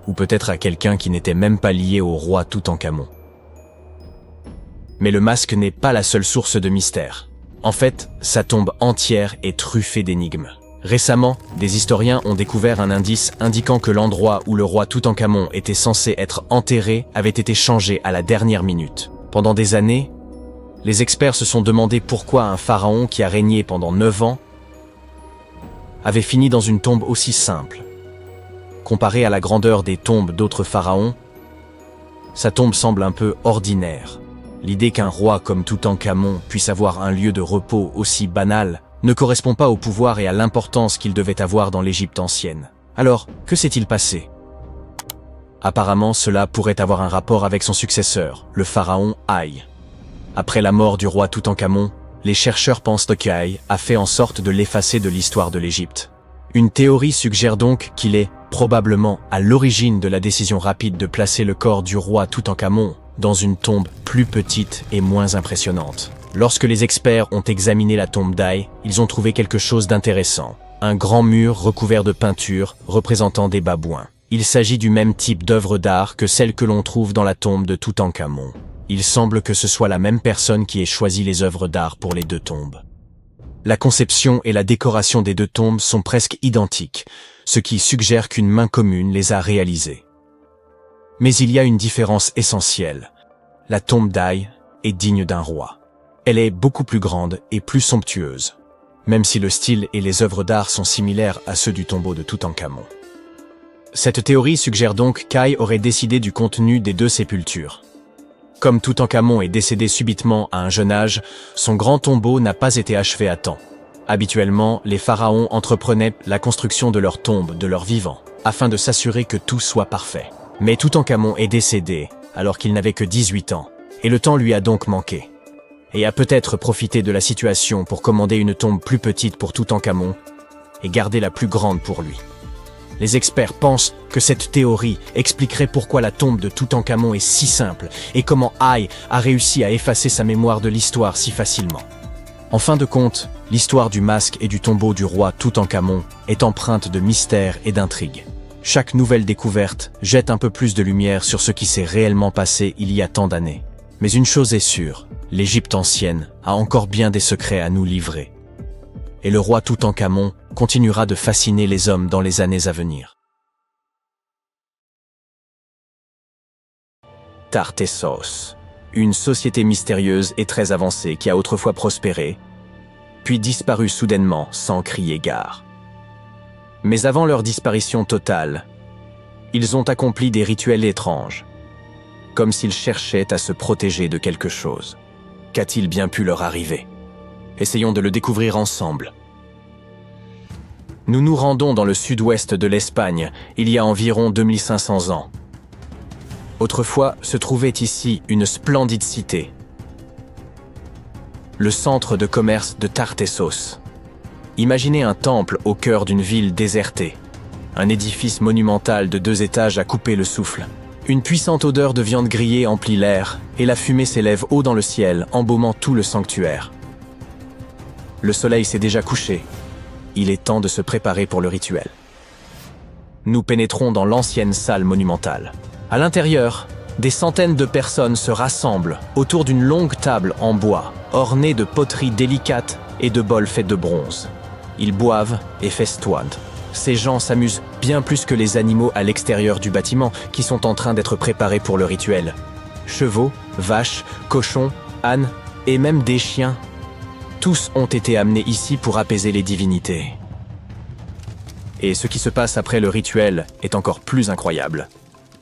ou peut-être à quelqu'un qui n'était même pas lié au roi Toutankhamon. Mais le masque n'est pas la seule source de mystère. En fait, sa tombe entière est truffée d'énigmes. Récemment, des historiens ont découvert un indice indiquant que l'endroit où le roi Toutankhamon était censé être enterré avait été changé à la dernière minute. Pendant des années, les experts se sont demandé pourquoi un pharaon qui a régné pendant 9 ans avait fini dans une tombe aussi simple. Comparé à la grandeur des tombes d'autres pharaons, sa tombe semble un peu ordinaire. L'idée qu'un roi comme Toutankhamon puisse avoir un lieu de repos aussi banal ne correspond pas au pouvoir et à l'importance qu'il devait avoir dans l'Égypte ancienne. Alors, que s'est-il passé? Apparemment, cela pourrait avoir un rapport avec son successeur, le pharaon Haï. Après la mort du roi Toutankhamon, les chercheurs pensent qu'Haï a fait en sorte de l'effacer de l'histoire de l'Égypte. Une théorie suggère donc qu'il est probablement à l'origine de la décision rapide de placer le corps du roi Toutankhamon dans une tombe plus petite et moins impressionnante. Lorsque les experts ont examiné la tombe d'Haï, ils ont trouvé quelque chose d'intéressant. Un grand mur recouvert de peintures représentant des babouins. Il s'agit du même type d'œuvre d'art que celle que l'on trouve dans la tombe de Toutankhamon. Il semble que ce soit la même personne qui ait choisi les œuvres d'art pour les deux tombes. La conception et la décoration des deux tombes sont presque identiques, ce qui suggère qu'une main commune les a réalisées. Mais il y a une différence essentielle. La tombe d'Haï est digne d'un roi. Elle est beaucoup plus grande et plus somptueuse, même si le style et les œuvres d'art sont similaires à ceux du tombeau de Toutankhamon. Cette théorie suggère donc qu'Haï aurait décidé du contenu des deux sépultures. Comme Toutankhamon est décédé subitement à un jeune âge, son grand tombeau n'a pas été achevé à temps. Habituellement, les pharaons entreprenaient la construction de leur tombe de leur vivant, afin de s'assurer que tout soit parfait. Mais Toutankhamon est décédé alors qu'il n'avait que 18 ans, et le temps lui a donc manqué. Et a peut-être profité de la situation pour commander une tombe plus petite pour Toutankhamon et garder la plus grande pour lui. Les experts pensent que cette théorie expliquerait pourquoi la tombe de Toutankhamon est si simple et comment Haï a réussi à effacer sa mémoire de l'histoire si facilement. En fin de compte, l'histoire du masque et du tombeau du roi Toutankhamon est empreinte de mystère et d'intrigue. Chaque nouvelle découverte jette un peu plus de lumière sur ce qui s'est réellement passé il y a tant d'années. Mais une chose est sûre, l'Égypte ancienne a encore bien des secrets à nous livrer. Et le roi Toutankhamon continuera de fasciner les hommes dans les années à venir. Tartessos, une société mystérieuse et très avancée qui a autrefois prospéré, puis disparu soudainement sans crier gare. Mais avant leur disparition totale, ils ont accompli des rituels étranges, comme s'ils cherchaient à se protéger de quelque chose. Qu'a-t-il bien pu leur arriver? Essayons de le découvrir ensemble. Nous nous rendons dans le sud-ouest de l'Espagne, il y a environ 2500 ans. Autrefois se trouvait ici une splendide cité, le centre de commerce de Tartessos. Imaginez un temple au cœur d'une ville désertée, un édifice monumental de 2 étages à couper le souffle. Une puissante odeur de viande grillée emplit l'air et la fumée s'élève haut dans le ciel, embaumant tout le sanctuaire. Le soleil s'est déjà couché. Il est temps de se préparer pour le rituel. Nous pénétrons dans l'ancienne salle monumentale. À l'intérieur, des centaines de personnes se rassemblent autour d'une longue table en bois, ornée de poteries délicates et de bols faits de bronze. Ils boivent et festoinent. Ces gens s'amusent bien plus que les animaux à l'extérieur du bâtiment qui sont en train d'être préparés pour le rituel. Chevaux, vaches, cochons, ânes et même des chiens. Tous ont été amenés ici pour apaiser les divinités. Et ce qui se passe après le rituel est encore plus incroyable.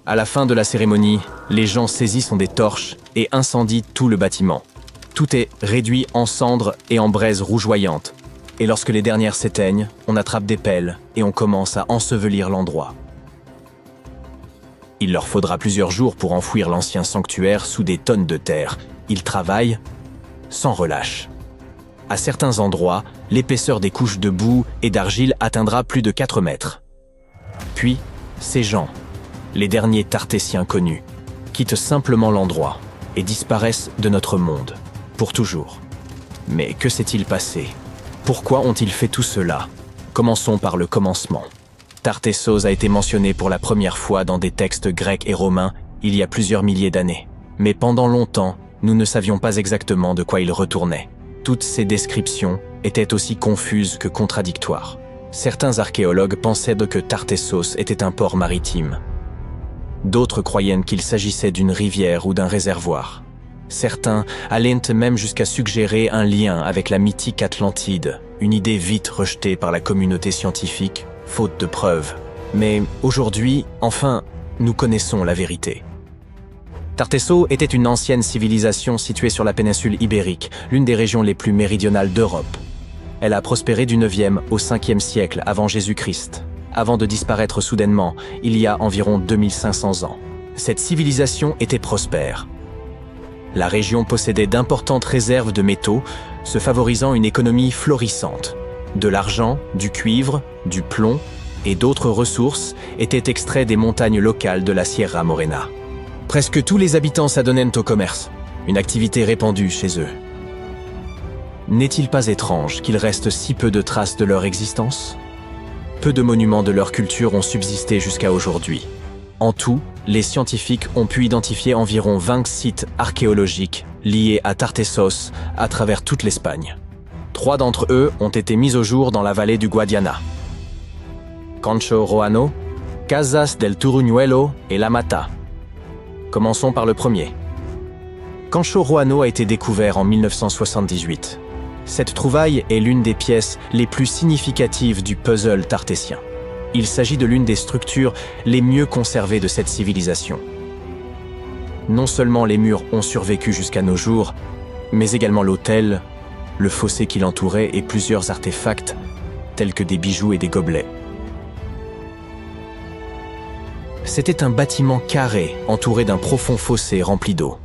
À la fin de la cérémonie, les gens saisissent des torches et incendient tout le bâtiment. Tout est réduit en cendres et en braises rougeoyantes. Et lorsque les dernières s'éteignent, on attrape des pelles et on commence à ensevelir l'endroit. Il leur faudra plusieurs jours pour enfouir l'ancien sanctuaire sous des tonnes de terre. Ils travaillent sans relâche. À certains endroits, l'épaisseur des couches de boue et d'argile atteindra plus de 4 mètres. Puis, ces gens, les derniers Tartésiens connus, quittent simplement l'endroit et disparaissent de notre monde, pour toujours. Mais que s'est-il passé? Pourquoi ont-ils fait tout cela? Commençons par le commencement. Tartessos a été mentionné pour la première fois dans des textes grecs et romains il y a plusieurs milliers d'années. Mais pendant longtemps, nous ne savions pas exactement de quoi il retournait. Toutes ces descriptions étaient aussi confuses que contradictoires. Certains archéologues pensaient que Tartessos était un port maritime. D'autres croyaient qu'il s'agissait d'une rivière ou d'un réservoir. Certains allaient même jusqu'à suggérer un lien avec la mythique Atlantide, une idée vite rejetée par la communauté scientifique, faute de preuves. Mais aujourd'hui, enfin, nous connaissons la vérité. Tartessos était une ancienne civilisation située sur la péninsule ibérique, l'une des régions les plus méridionales d'Europe. Elle a prospéré du 9e au 5e siècle avant Jésus-Christ, avant de disparaître soudainement il y a environ 2500 ans. Cette civilisation était prospère. La région possédait d'importantes réserves de métaux, se favorisant une économie florissante. De l'argent, du cuivre, du plomb et d'autres ressources étaient extraits des montagnes locales de la Sierra Morena. Presque tous les habitants s'adonnaient au commerce, une activité répandue chez eux. N'est-il pas étrange qu'il reste si peu de traces de leur existence? Peu de monuments de leur culture ont subsisté jusqu'à aujourd'hui. En tout, les scientifiques ont pu identifier environ 20 sites archéologiques liés à Tartessos à travers toute l'Espagne. 3 d'entre eux ont été mis au jour dans la vallée du Guadiana: Concho Roano, Casas del Turuñuelo et La Mata. Commençons par le premier. Concho Roano a été découvert en 1978. Cette trouvaille est l'une des pièces les plus significatives du puzzle tartessien. Il s'agit de l'une des structures les mieux conservées de cette civilisation. Non seulement les murs ont survécu jusqu'à nos jours, mais également l'autel, le fossé qui l'entourait et plusieurs artefacts, tels que des bijoux et des gobelets. C'était un bâtiment carré entouré d'un profond fossé rempli d'eau.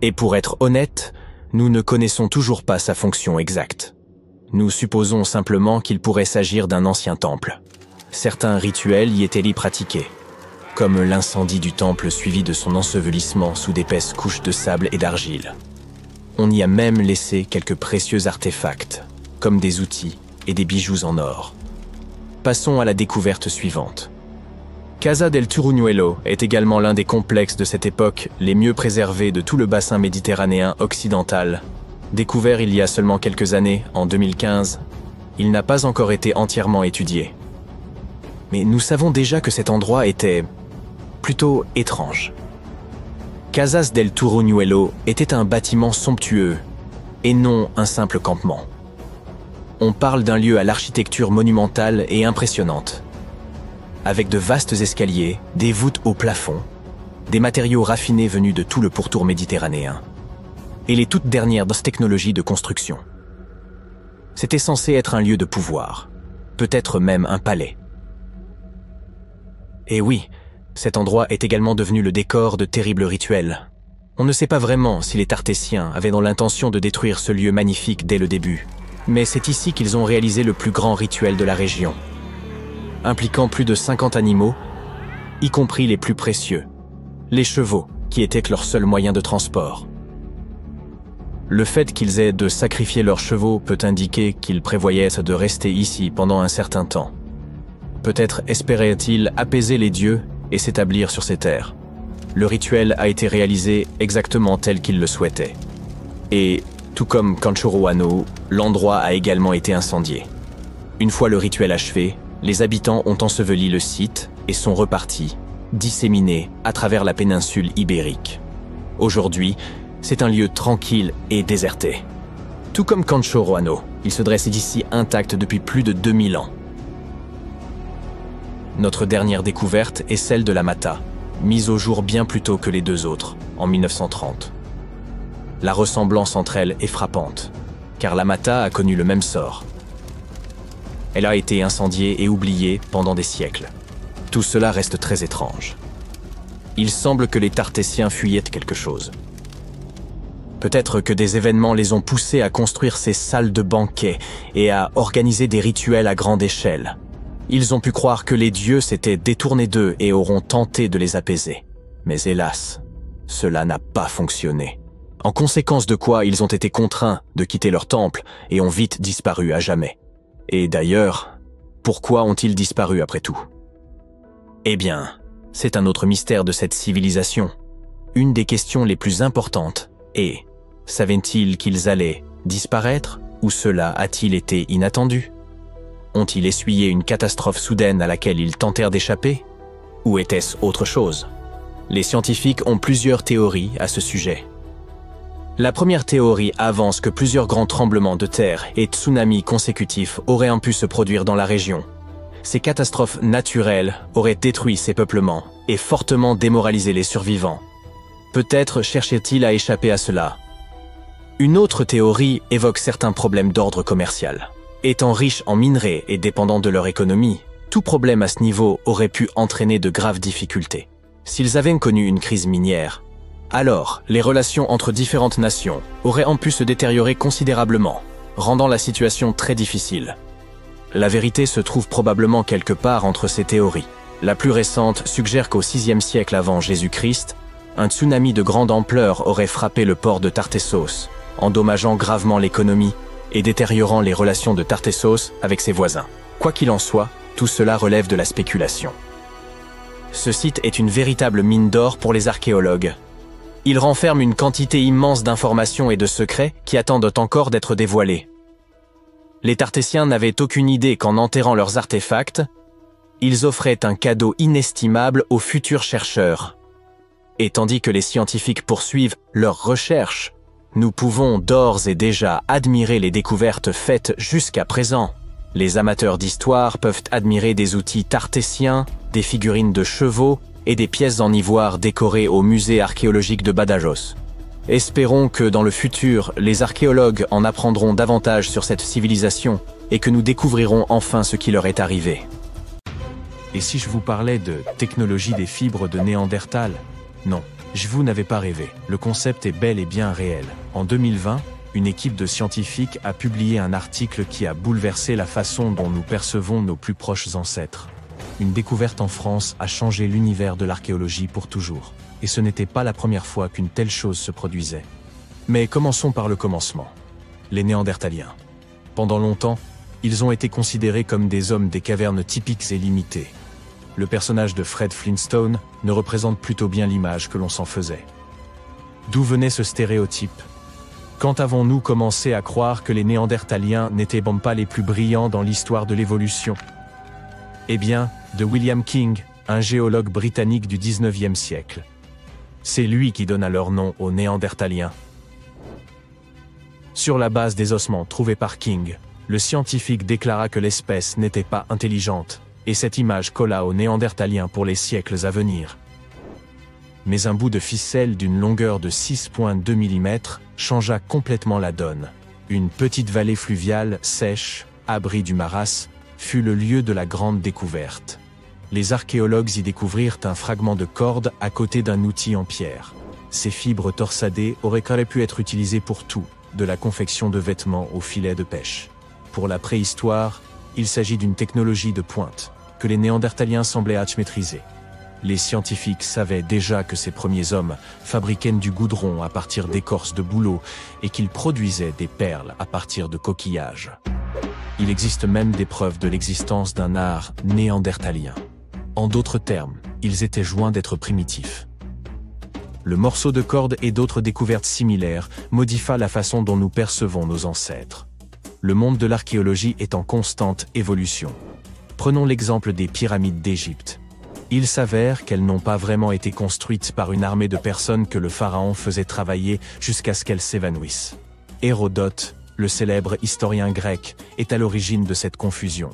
Et pour être honnête, nous ne connaissons toujours pas sa fonction exacte. Nous supposons simplement qu'il pourrait s'agir d'un ancien temple. Certains rituels y étaient pratiqués, comme l'incendie du temple suivi de son ensevelissement sous d'épaisses couches de sable et d'argile. On y a même laissé quelques précieux artefacts, comme des outils et des bijoux en or. Passons à la découverte suivante. Casa del Turuñuelo est également l'un des complexes de cette époque les mieux préservés de tout le bassin méditerranéen occidental. Découvert il y a seulement quelques années, en 2015, il n'a pas encore été entièrement étudié. Mais nous savons déjà que cet endroit était plutôt étrange. Casas del Turuñuelo était un bâtiment somptueux et non un simple campement. On parle d'un lieu à l'architecture monumentale et impressionnante, avec de vastes escaliers, des voûtes au plafond, des matériaux raffinés venus de tout le pourtour méditerranéen, et les toutes dernières technologies de construction. C'était censé être un lieu de pouvoir, peut-être même un palais. Et oui, cet endroit est également devenu le décor de terribles rituels. On ne sait pas vraiment si les Tartessiens avaient dans l'intention de détruire ce lieu magnifique dès le début, mais c'est ici qu'ils ont réalisé le plus grand rituel de la région, impliquant plus de 50 animaux, y compris les plus précieux, les chevaux, qui étaient leur seul moyen de transport. Le fait qu'ils aient de sacrifier leurs chevaux peut indiquer qu'ils prévoyaient de rester ici pendant un certain temps. Peut-être espéraient-ils apaiser les dieux et s'établir sur ces terres. Le rituel a été réalisé exactement tel qu'ils le souhaitaient. Et, tout comme Concho Roano, l'endroit a également été incendié. Une fois le rituel achevé, les habitants ont enseveli le site et sont repartis, disséminés à travers la péninsule ibérique. Aujourd'hui, c'est un lieu tranquille et déserté. Tout comme Concho Roano, il se dresse ici intact depuis plus de 2000 ans. Notre dernière découverte est celle de la Mata, mise au jour bien plus tôt que les deux autres, en 1930. La ressemblance entre elles est frappante, car la Mata a connu le même sort. Elle a été incendiée et oubliée pendant des siècles. Tout cela reste très étrange. Il semble que les Tartessiens fuyaient quelque chose. Peut-être que des événements les ont poussés à construire ces salles de banquet et à organiser des rituels à grande échelle. Ils ont pu croire que les dieux s'étaient détournés d'eux et auront tenté de les apaiser. Mais hélas, cela n'a pas fonctionné. En conséquence de quoi, ils ont été contraints de quitter leur temple et ont vite disparu à jamais. Et d'ailleurs, pourquoi ont-ils disparu après tout? Eh bien, c'est un autre mystère de cette civilisation. Une des questions les plus importantes est: savaient-ils qu'ils allaient disparaître ou cela a-t-il été inattendu? Ont-ils essuyé une catastrophe soudaine à laquelle ils tentèrent d'échapper? Ou était-ce autre chose? Les scientifiques ont plusieurs théories à ce sujet. La première théorie avance que plusieurs grands tremblements de terre et tsunamis consécutifs auraient pu se produire dans la région. Ces catastrophes naturelles auraient détruit ces peuplements et fortement démoralisé les survivants. Peut-être cherchaient-ils à échapper à cela. Une autre théorie évoque certains problèmes d'ordre commercial. Étant riches en minerais et dépendants de leur économie, tout problème à ce niveau aurait pu entraîner de graves difficultés. S'ils avaient connu une crise minière, alors les relations entre différentes nations auraient pu se détériorer considérablement, rendant la situation très difficile. La vérité se trouve probablement quelque part entre ces théories. La plus récente suggère qu'au VIe siècle avant Jésus-Christ, un tsunami de grande ampleur aurait frappé le port de Tartessos, endommageant gravement l'économie et détériorant les relations de Tartessos avec ses voisins. Quoi qu'il en soit, tout cela relève de la spéculation. Ce site est une véritable mine d'or pour les archéologues. Il renferme une quantité immense d'informations et de secrets qui attendent encore d'être dévoilés. Les Tartésiens n'avaient aucune idée qu'en enterrant leurs artefacts, ils offraient un cadeau inestimable aux futurs chercheurs. Et tandis que les scientifiques poursuivent leurs recherches, nous pouvons d'ores et déjà admirer les découvertes faites jusqu'à présent. Les amateurs d'histoire peuvent admirer des outils tartésiens, des figurines de chevaux et des pièces en ivoire décorées au musée archéologique de Badajoz. Espérons que dans le futur, les archéologues en apprendront davantage sur cette civilisation et que nous découvrirons enfin ce qui leur est arrivé. Et si je vous parlais de technologie des fibres de Néandertal? Non, je vous n'avais pas rêvé. Le concept est bel et bien réel. En 2020, une équipe de scientifiques a publié un article qui a bouleversé la façon dont nous percevons nos plus proches ancêtres. Une découverte en France a changé l'univers de l'archéologie pour toujours. Et ce n'était pas la première fois qu'une telle chose se produisait. Mais commençons par le commencement. Les Néandertaliens. Pendant longtemps, ils ont été considérés comme des hommes des cavernes typiques et limités. Le personnage de Fred Flintstone ne représente plutôt bien l'image que l'on s'en faisait. D'où venait ce stéréotype? Quand avons-nous commencé à croire que les Néandertaliens n'étaient pas les plus brillants dans l'histoire de l'évolution? Eh bien, de William King, un géologue britannique du XIXe siècle. C'est lui qui donna leur nom aux Néandertaliens. Sur la base des ossements trouvés par King, le scientifique déclara que l'espèce n'était pas intelligente, et cette image colla aux Néandertaliens pour les siècles à venir. Mais un bout de ficelle d'une longueur de 6,2 mm changea complètement la donne. Une petite vallée fluviale, sèche, abri du Maras, fut le lieu de la grande découverte. Les archéologues y découvrirent un fragment de corde à côté d'un outil en pierre. Ces fibres torsadées auraient pu être utilisées pour tout, de la confection de vêtements aux filets de pêche. Pour la préhistoire, il s'agit d'une technologie de pointe, que les Néandertaliens semblaient maîtriser. Les scientifiques savaient déjà que ces premiers hommes fabriquaient du goudron à partir d'écorces de bouleau et qu'ils produisaient des perles à partir de coquillages. Il existe même des preuves de l'existence d'un art néandertalien. En d'autres termes, ils étaient loin d'être primitifs. Le morceau de corde et d'autres découvertes similaires modifient la façon dont nous percevons nos ancêtres. Le monde de l'archéologie est en constante évolution. Prenons l'exemple des pyramides d'Égypte. Il s'avère qu'elles n'ont pas vraiment été construites par une armée de personnes que le pharaon faisait travailler jusqu'à ce qu'elles s'évanouissent. Hérodote, le célèbre historien grec, est à l'origine de cette confusion.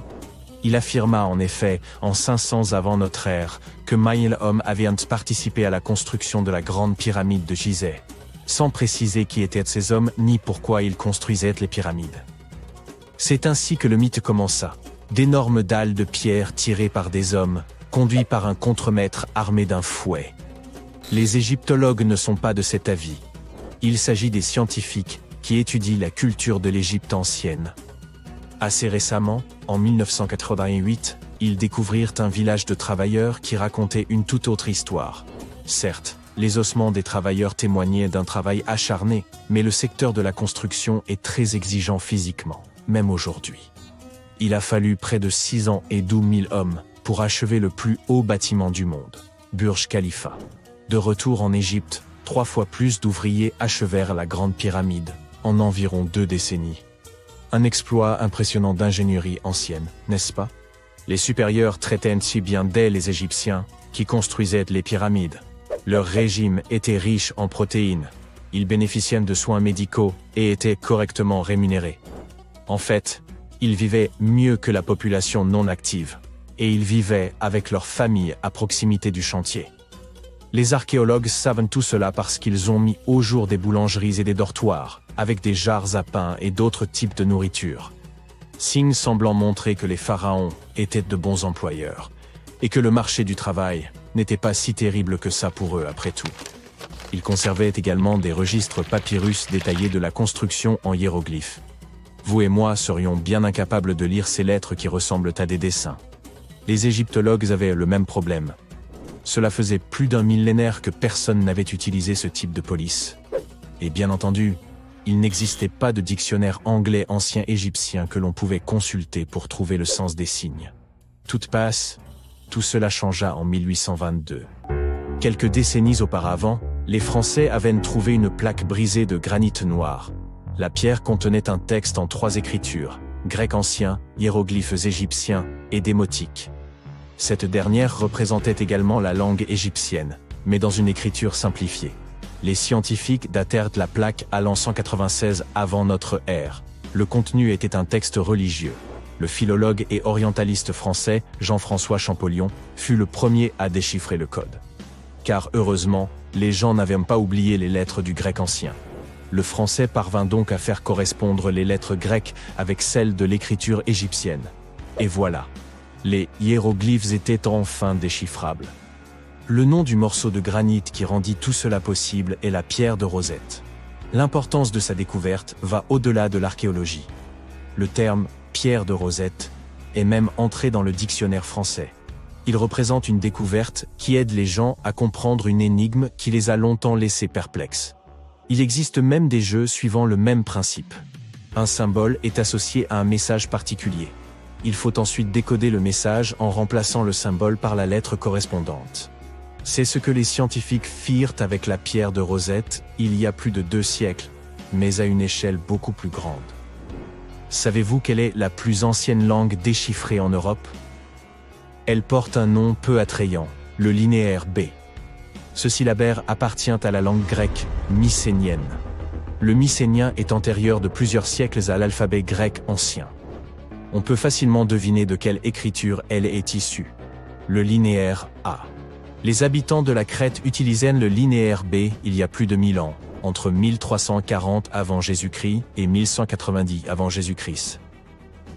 Il affirma en effet, en 500 avant notre ère, que 1000 hommes avaient participé à la construction de la grande pyramide de Gizeh, sans préciser qui étaient ces hommes ni pourquoi ils construisaient les pyramides. C'est ainsi que le mythe commença. D'énormes dalles de pierre tirées par des hommes, conduits par un contremaître armé d'un fouet. Les égyptologues ne sont pas de cet avis. Il s'agit des scientifiques qui étudient la culture de l'Égypte ancienne. Assez récemment, en 1988, ils découvrirent un village de travailleurs qui racontait une toute autre histoire. Certes, les ossements des travailleurs témoignaient d'un travail acharné, mais le secteur de la construction est très exigeant physiquement, même aujourd'hui. Il a fallu près de 6 ans et 12 000 hommes pour achever le plus haut bâtiment du monde, Burj Khalifa. De retour en Égypte, 3 fois plus d'ouvriers achevèrent la Grande Pyramide, en environ 2 décennies. Un exploit impressionnant d'ingénierie ancienne, n'est-ce pas? Les supérieurs traitaient si bien d'elles les Égyptiens, qui construisaient les pyramides. Leur régime était riche en protéines. Ils bénéficiaient de soins médicaux et étaient correctement rémunérés. En fait, ils vivaient mieux que la population non active. Et ils vivaient avec leurs familles à proximité du chantier. Les archéologues savent tout cela parce qu'ils ont mis au jour des boulangeries et des dortoirs, avec des jarres à pain et d'autres types de nourriture. signe semblant montrer que les pharaons étaient de bons employeurs, et que le marché du travail n'était pas si terrible que ça pour eux après tout. Ils conservaient également des registres papyrus détaillés de la construction en hiéroglyphes. Vous et moi serions bien incapables de lire ces lettres qui ressemblent à des dessins. Les égyptologues avaient le même problème. Cela faisait plus d'un millénaire que personne n'avait utilisé ce type de police. Et bien entendu, il n'existait pas de dictionnaire anglais ancien égyptien que l'on pouvait consulter pour trouver le sens des signes. Tout passe, tout cela changea en 1822. Quelques décennies auparavant, les Français avaient trouvé une plaque brisée de granit noir. La pierre contenait un texte en 3 écritures, grec ancien, hiéroglyphes égyptiens et démotiques. Cette dernière représentait également la langue égyptienne, mais dans une écriture simplifiée. Les scientifiques datèrent la plaque à l'an 196 avant notre ère. Le contenu était un texte religieux. Le philologue et orientaliste français Jean-François Champollion fut le premier à déchiffrer le code. Car heureusement, les gens n'avaient pas oublié les lettres du grec ancien. Le français parvint donc à faire correspondre les lettres grecques avec celles de l'écriture égyptienne. Et voilà, les hiéroglyphes étaient enfin déchiffrables. Le nom du morceau de granit qui rendit tout cela possible est la pierre de Rosette. L'importance de sa découverte va au-delà de l'archéologie. Le terme « pierre de Rosette » est même entré dans le dictionnaire français. Il représente une découverte qui aide les gens à comprendre une énigme qui les a longtemps laissés perplexes. Il existe même des jeux suivant le même principe. Un symbole est associé à un message particulier. Il faut ensuite décoder le message en remplaçant le symbole par la lettre correspondante. C'est ce que les scientifiques firent avec la pierre de Rosette il y a plus de 2 siècles, mais à une échelle beaucoup plus grande. Savez-vous quelle est la plus ancienne langue déchiffrée en Europe? Elle porte un nom peu attrayant, le linéaire B. Ce syllabaire appartient à la langue grecque mycénienne. Le mycénien est antérieur de plusieurs siècles à l'alphabet grec ancien. On peut facilement deviner de quelle écriture elle est issue. Le linéaire A. Les habitants de la Crète utilisaient le linéaire B il y a plus de 1000 ans, entre 1340 avant Jésus-Christ et 1190 avant Jésus-Christ.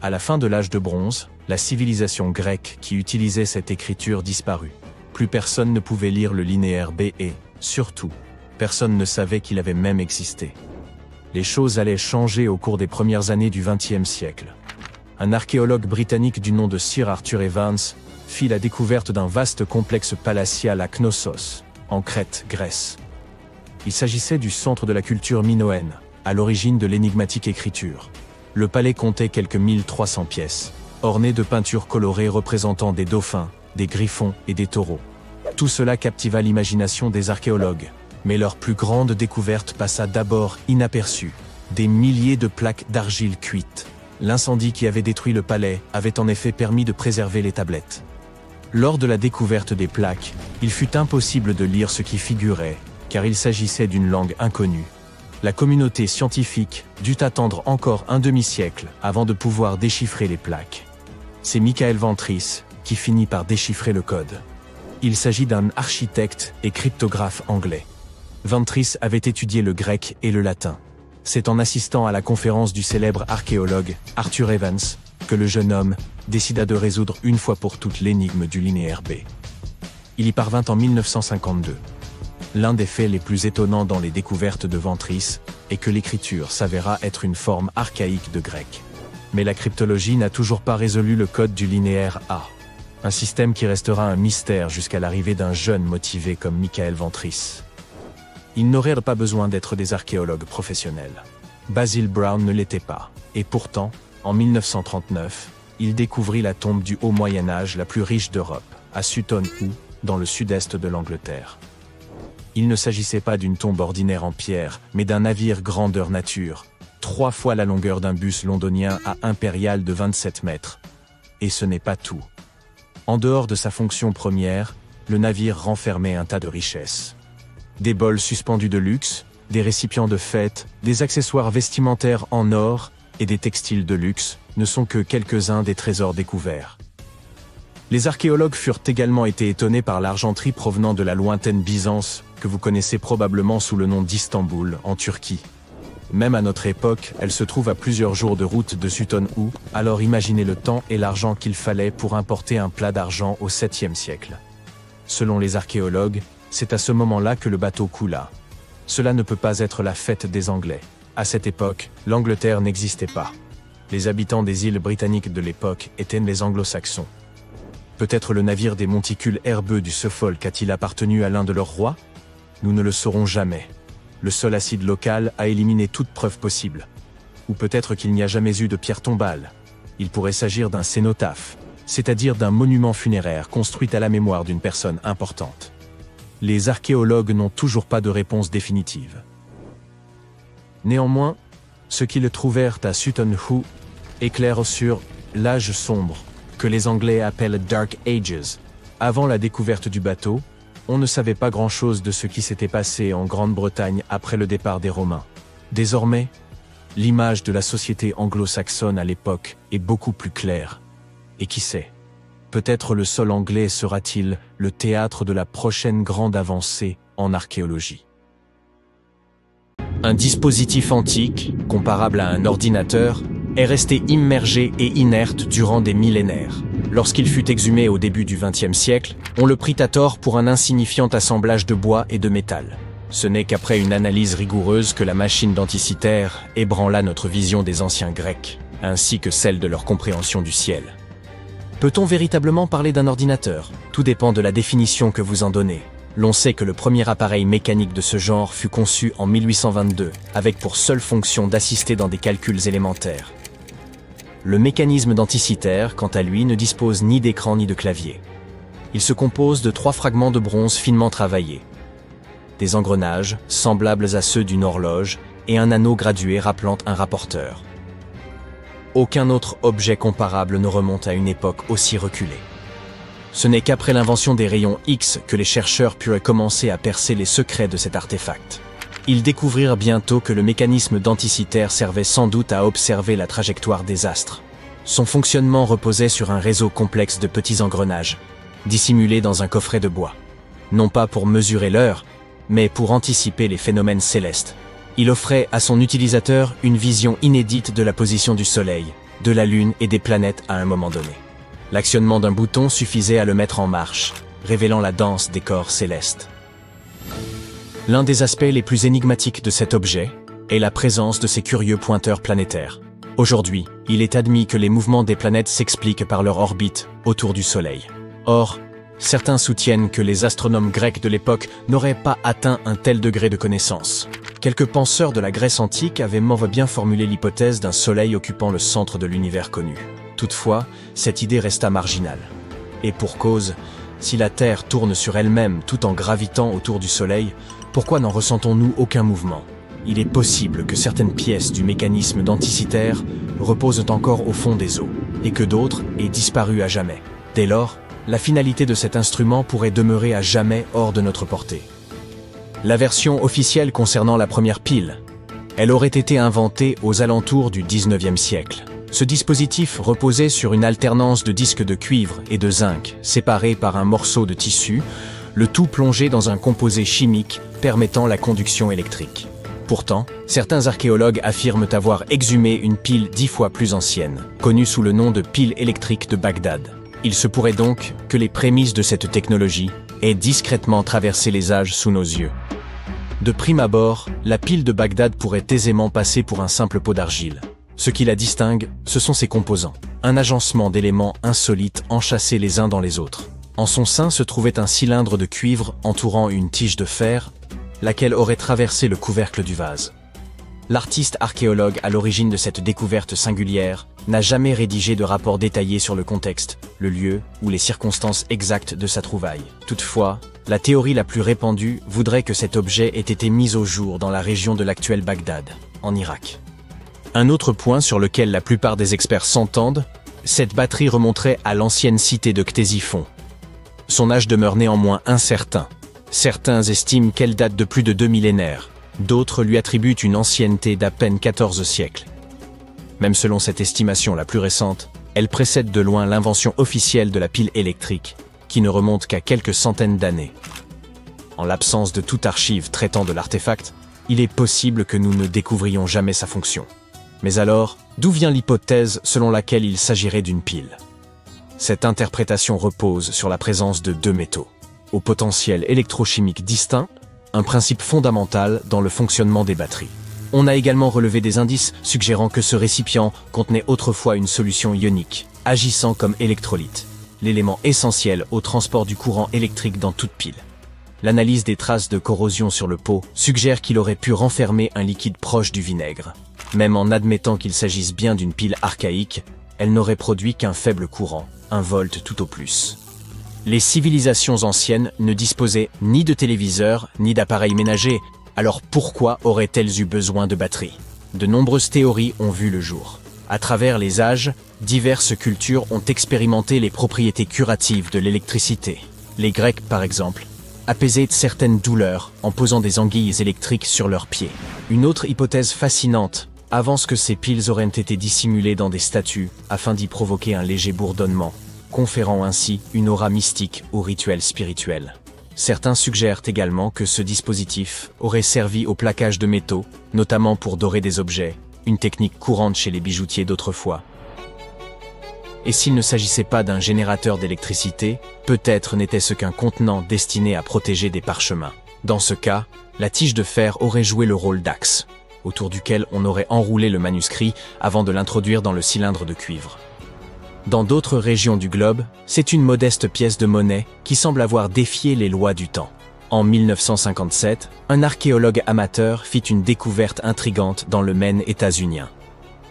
À la fin de l'âge de bronze, la civilisation grecque qui utilisait cette écriture disparut. Plus personne ne pouvait lire le linéaire B et, surtout, personne ne savait qu'il avait même existé. Les choses allaient changer au cours des premières années du XXe siècle. Un archéologue britannique du nom de Sir Arthur Evans fit la découverte d'un vaste complexe palatial à Knossos, en Crète, Grèce. Il s'agissait du centre de la culture minoenne, à l'origine de l'énigmatique écriture. Le palais comptait quelques 1300 pièces, ornées de peintures colorées représentant des dauphins, des griffons et des taureaux. Tout cela captiva l'imagination des archéologues, mais leur plus grande découverte passa d'abord inaperçue. Des milliers de plaques d'argile cuites. L'incendie qui avait détruit le palais avait en effet permis de préserver les tablettes. Lors de la découverte des plaques, il fut impossible de lire ce qui figurait, car il s'agissait d'une langue inconnue. La communauté scientifique dut attendre encore un demi-siècle avant de pouvoir déchiffrer les plaques. C'est Michael Ventris qui finit par déchiffrer le code. Il s'agit d'un architecte et cryptographe anglais. Ventris avait étudié le grec et le latin. C'est en assistant à la conférence du célèbre archéologue Arthur Evans que le jeune homme décida de résoudre une fois pour toutes l'énigme du linéaire B. Il y parvint en 1952. L'un des faits les plus étonnants dans les découvertes de Ventris est que l'écriture s'avéra être une forme archaïque de grec. Mais la cryptologie n'a toujours pas résolu le code du linéaire A. Un système qui restera un mystère jusqu'à l'arrivée d'un jeune motivé comme Michael Ventris. Ils n'auraient pas besoin d'être des archéologues professionnels. Basil Brown ne l'était pas, et pourtant, en 1939, il découvrit la tombe du Haut Moyen-Âge la plus riche d'Europe, à Sutton Hoo, dans le sud-est de l'Angleterre. Il ne s'agissait pas d'une tombe ordinaire en pierre, mais d'un navire grandeur nature, 3 fois la longueur d'un bus londonien à impérial de 27 mètres. Et ce n'est pas tout. En dehors de sa fonction première, le navire renfermait un tas de richesses. Des bols suspendus de luxe, des récipients de fête, des accessoires vestimentaires en or et des textiles de luxe ne sont que quelques-uns des trésors découverts. Les archéologues furent également étonnés par l'argenterie provenant de la lointaine Byzance, que vous connaissez probablement sous le nom d'Istanbul, en Turquie. Même à notre époque, elle se trouve à plusieurs jours de route de Sutton Hoo, alors imaginez le temps et l'argent qu'il fallait pour importer un plat d'argent au 7e siècle. Selon les archéologues, c'est à ce moment-là que le bateau coula. Cela ne peut pas être la fête des Anglais. À cette époque, l'Angleterre n'existait pas. Les habitants des îles britanniques de l'époque étaient les Anglo-Saxons. Peut-être le navire des monticules herbeux du Suffolk a-t-il appartenu à l'un de leurs rois? Nous ne le saurons jamais. Le sol acide local a éliminé toute preuve possible. Ou peut-être qu'il n'y a jamais eu de pierre tombale. Il pourrait s'agir d'un cénotaphe, c'est-à-dire d'un monument funéraire construit à la mémoire d'une personne importante. Les archéologues n'ont toujours pas de réponse définitive. Néanmoins, ce qu'ils trouvèrent à Sutton Hoo éclaire sur l'âge sombre, que les Anglais appellent Dark Ages. Avant la découverte du bateau, on ne savait pas grand-chose de ce qui s'était passé en Grande-Bretagne après le départ des Romains. Désormais, l'image de la société anglo-saxonne à l'époque est beaucoup plus claire. Et qui sait, peut-être le sol anglais sera-t-il le théâtre de la prochaine grande avancée en archéologie. Un dispositif antique, comparable à un ordinateur, est resté immergé et inerte durant des millénaires. Lorsqu'il fut exhumé au début du XXe siècle, on le prit à tort pour un insignifiant assemblage de bois et de métal. Ce n'est qu'après une analyse rigoureuse que la machine d'Anticythère ébranla notre vision des anciens Grecs, ainsi que celle de leur compréhension du ciel. Peut-on véritablement parler d'un ordinateur? Tout dépend de la définition que vous en donnez. L'on sait que le premier appareil mécanique de ce genre fut conçu en 1822, avec pour seule fonction d'assister dans des calculs élémentaires. Le mécanisme d'Anticythère, quant à lui, ne dispose ni d'écran ni de clavier. Il se compose de 3 fragments de bronze finement travaillés, des engrenages, semblables à ceux d'une horloge, et un anneau gradué rappelant un rapporteur. Aucun autre objet comparable ne remonte à une époque aussi reculée. Ce n'est qu'après l'invention des rayons X que les chercheurs purent commencer à percer les secrets de cet artefact. Ils découvrirent bientôt que le mécanisme d'Anticythère servait sans doute à observer la trajectoire des astres. Son fonctionnement reposait sur un réseau complexe de petits engrenages, dissimulés dans un coffret de bois. Non pas pour mesurer l'heure, mais pour anticiper les phénomènes célestes. Il offrait à son utilisateur une vision inédite de la position du Soleil, de la Lune et des planètes à un moment donné. L'actionnement d'un bouton suffisait à le mettre en marche, révélant la danse des corps célestes. L'un des aspects les plus énigmatiques de cet objet est la présence de ces curieux pointeurs planétaires. Aujourd'hui, il est admis que les mouvements des planètes s'expliquent par leur orbite autour du Soleil. Or, certains soutiennent que les astronomes grecs de l'époque n'auraient pas atteint un tel degré de connaissance. Quelques penseurs de la Grèce antique avaient bien formulé l'hypothèse d'un Soleil occupant le centre de l'univers connu. Toutefois, cette idée resta marginale. Et pour cause, si la Terre tourne sur elle-même tout en gravitant autour du Soleil, pourquoi n'en ressentons-nous aucun mouvement? Il est possible que certaines pièces du mécanisme d'Anticythère reposent encore au fond des eaux, et que d'autres aient disparu à jamais. Dès lors, la finalité de cet instrument pourrait demeurer à jamais hors de notre portée. La version officielle concernant la première pile, elle aurait été inventée aux alentours du XIXe siècle. Ce dispositif reposait sur une alternance de disques de cuivre et de zinc, séparés par un morceau de tissu, le tout plongé dans un composé chimique permettant la conduction électrique. Pourtant, certains archéologues affirment avoir exhumé une pile 10 fois plus ancienne, connue sous le nom de pile électrique de Bagdad. Il se pourrait donc que les prémices de cette technologie aient discrètement traversé les âges sous nos yeux. De prime abord, la pile de Bagdad pourrait aisément passer pour un simple pot d'argile. Ce qui la distingue, ce sont ses composants, un agencement d'éléments insolites enchâssés les uns dans les autres. En son sein se trouvait un cylindre de cuivre entourant une tige de fer, laquelle aurait traversé le couvercle du vase. L'artiste archéologue à l'origine de cette découverte singulière n'a jamais rédigé de rapport détaillé sur le contexte, le lieu ou les circonstances exactes de sa trouvaille. Toutefois, la théorie la plus répandue voudrait que cet objet ait été mis au jour dans la région de l'actuel Bagdad, en Irak. Un autre point sur lequel la plupart des experts s'entendent, cette batterie remonterait à l'ancienne cité de Ctésiphon. Son âge demeure néanmoins incertain. Certains estiment qu'elle date de plus de 2 millénaires, d'autres lui attribuent une ancienneté d'à peine 14 siècles. Même selon cette estimation la plus récente, elle précède de loin l'invention officielle de la pile électrique, qui ne remonte qu'à quelques centaines d'années. En l'absence de toute archive traitant de l'artefact, il est possible que nous ne découvrions jamais sa fonction. Mais alors, d'où vient l'hypothèse selon laquelle il s'agirait d'une pile? Cette interprétation repose sur la présence de deux métaux, au potentiel électrochimique distinct, un principe fondamental dans le fonctionnement des batteries. On a également relevé des indices suggérant que ce récipient contenait autrefois une solution ionique, agissant comme électrolyte, l'élément essentiel au transport du courant électrique dans toute pile. L'analyse des traces de corrosion sur le pot suggère qu'il aurait pu renfermer un liquide proche du vinaigre. Même en admettant qu'il s'agisse bien d'une pile archaïque, elle n'aurait produit qu'un faible courant, 1 volt tout au plus. Les civilisations anciennes ne disposaient ni de téléviseurs, ni d'appareils ménagers, alors pourquoi auraient-elles eu besoin de batteries? De nombreuses théories ont vu le jour. À travers les âges, diverses cultures ont expérimenté les propriétés curatives de l'électricité. Les Grecs, par exemple, apaisaient certaines douleurs en posant des anguilles électriques sur leurs pieds. Une autre hypothèse fascinante avance que ces piles auraient été dissimulées dans des statues afin d'y provoquer un léger bourdonnement, conférant ainsi une aura mystique au rituel spirituel. Certains suggèrent également que ce dispositif aurait servi au plaquage de métaux, notamment pour dorer des objets, une technique courante chez les bijoutiers d'autrefois. Et s'il ne s'agissait pas d'un générateur d'électricité, peut-être n'était-ce qu'un contenant destiné à protéger des parchemins. Dans ce cas, la tige de fer aurait joué le rôle d'axe, autour duquel on aurait enroulé le manuscrit avant de l'introduire dans le cylindre de cuivre. Dans d'autres régions du globe, c'est une modeste pièce de monnaie qui semble avoir défié les lois du temps. En 1957, un archéologue amateur fit une découverte intrigante dans le Maine états-unien.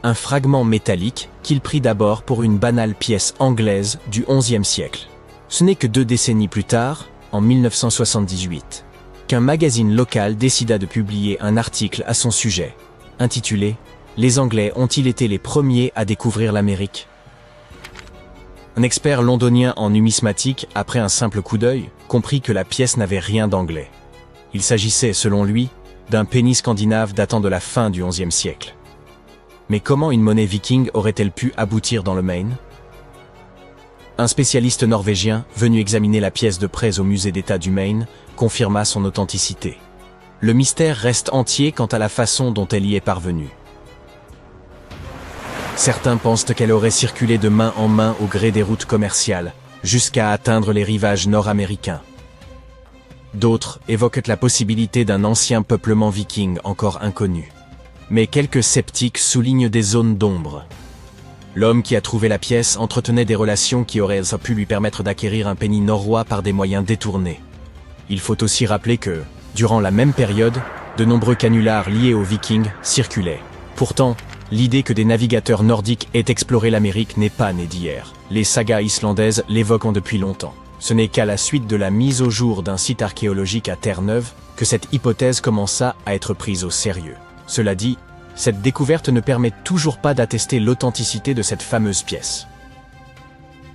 Un fragment métallique qu'il prit d'abord pour une banale pièce anglaise du XIe siècle. Ce n'est que 2 décennies plus tard, en 1978, qu'un magazine local décida de publier un article à son sujet, intitulé « Les Anglais ont-ils été les premiers à découvrir l'Amérique ?» Un expert londonien en numismatique, après un simple coup d'œil, comprit que la pièce n'avait rien d'anglais. Il s'agissait, selon lui, d'un penny scandinave datant de la fin du XIe siècle. Mais comment une monnaie viking aurait-elle pu aboutir dans le Maine? Un spécialiste norvégien, venu examiner la pièce de près au musée d'État du Maine, confirma son authenticité. Le mystère reste entier quant à la façon dont elle y est parvenue. Certains pensent qu'elle aurait circulé de main en main au gré des routes commerciales, jusqu'à atteindre les rivages nord-américains. D'autres évoquent la possibilité d'un ancien peuplement viking encore inconnu. Mais quelques sceptiques soulignent des zones d'ombre. L'homme qui a trouvé la pièce entretenait des relations qui auraient pu lui permettre d'acquérir un penny norrois par des moyens détournés. Il faut aussi rappeler que, durant la même période, de nombreux canulars liés aux Vikings circulaient. Pourtant, l'idée que des navigateurs nordiques aient exploré l'Amérique n'est pas née d'hier. Les sagas islandaises l'évoquent depuis longtemps. Ce n'est qu'à la suite de la mise au jour d'un site archéologique à Terre-Neuve que cette hypothèse commença à être prise au sérieux. Cela dit, cette découverte ne permet toujours pas d'attester l'authenticité de cette fameuse pièce.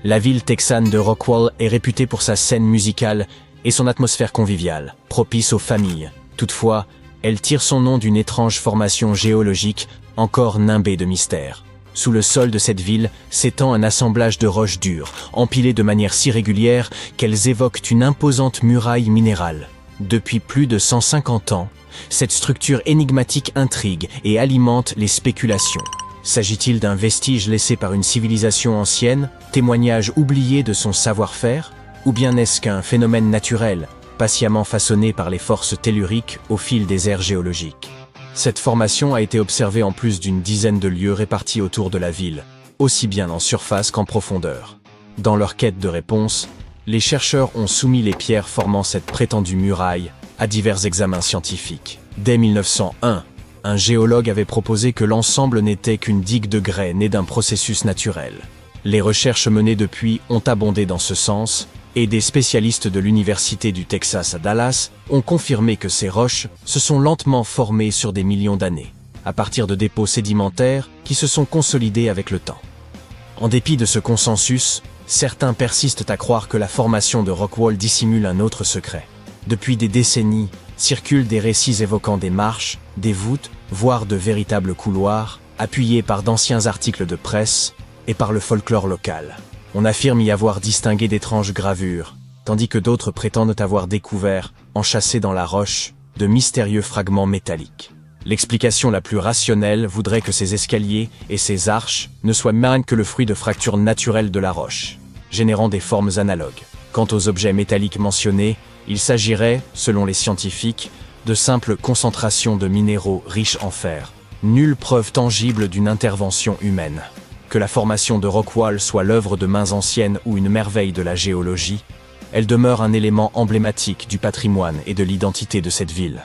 La ville texane de Rockwall est réputée pour sa scène musicale et son atmosphère conviviale, propice aux familles. Toutefois, elle tire son nom d'une étrange formation géologique encore nimbée de mystère. Sous le sol de cette ville s'étend un assemblage de roches dures, empilées de manière si régulière qu'elles évoquent une imposante muraille minérale. Depuis plus de 150 ans, cette structure énigmatique intrigue et alimente les spéculations. S'agit-il d'un vestige laissé par une civilisation ancienne, témoignage oublié de son savoir-faire? Ou bien est-ce qu'un phénomène naturel, patiemment façonné par les forces telluriques au fil des ères géologiques? Cette formation a été observée en plus d'une dizaine de lieux répartis autour de la ville, aussi bien en surface qu'en profondeur. Dans leur quête de réponse, les chercheurs ont soumis les pierres formant cette prétendue muraille à divers examens scientifiques. Dès 1901, un géologue avait proposé que l'ensemble n'était qu'une digue de grès née d'un processus naturel. Les recherches menées depuis ont abondé dans ce sens, et des spécialistes de l'Université du Texas à Dallas ont confirmé que ces roches se sont lentement formées sur des millions d'années, à partir de dépôts sédimentaires qui se sont consolidés avec le temps. En dépit de ce consensus, certains persistent à croire que la formation de Rockwall dissimule un autre secret. Depuis des décennies, circulent des récits évoquant des marches, des voûtes, voire de véritables couloirs, appuyés par d'anciens articles de presse et par le folklore local. On affirme y avoir distingué d'étranges gravures, tandis que d'autres prétendent avoir découvert, enchâssés dans la roche, de mystérieux fragments métalliques. L'explication la plus rationnelle voudrait que ces escaliers et ces arches ne soient même que le fruit de fractures naturelles de la roche, générant des formes analogues. Quant aux objets métalliques mentionnés, il s'agirait, selon les scientifiques, de simples concentrations de minéraux riches en fer. Nulle preuve tangible d'une intervention humaine. Que la formation de Rockwall soit l'œuvre de mains anciennes ou une merveille de la géologie, elle demeure un élément emblématique du patrimoine et de l'identité de cette ville.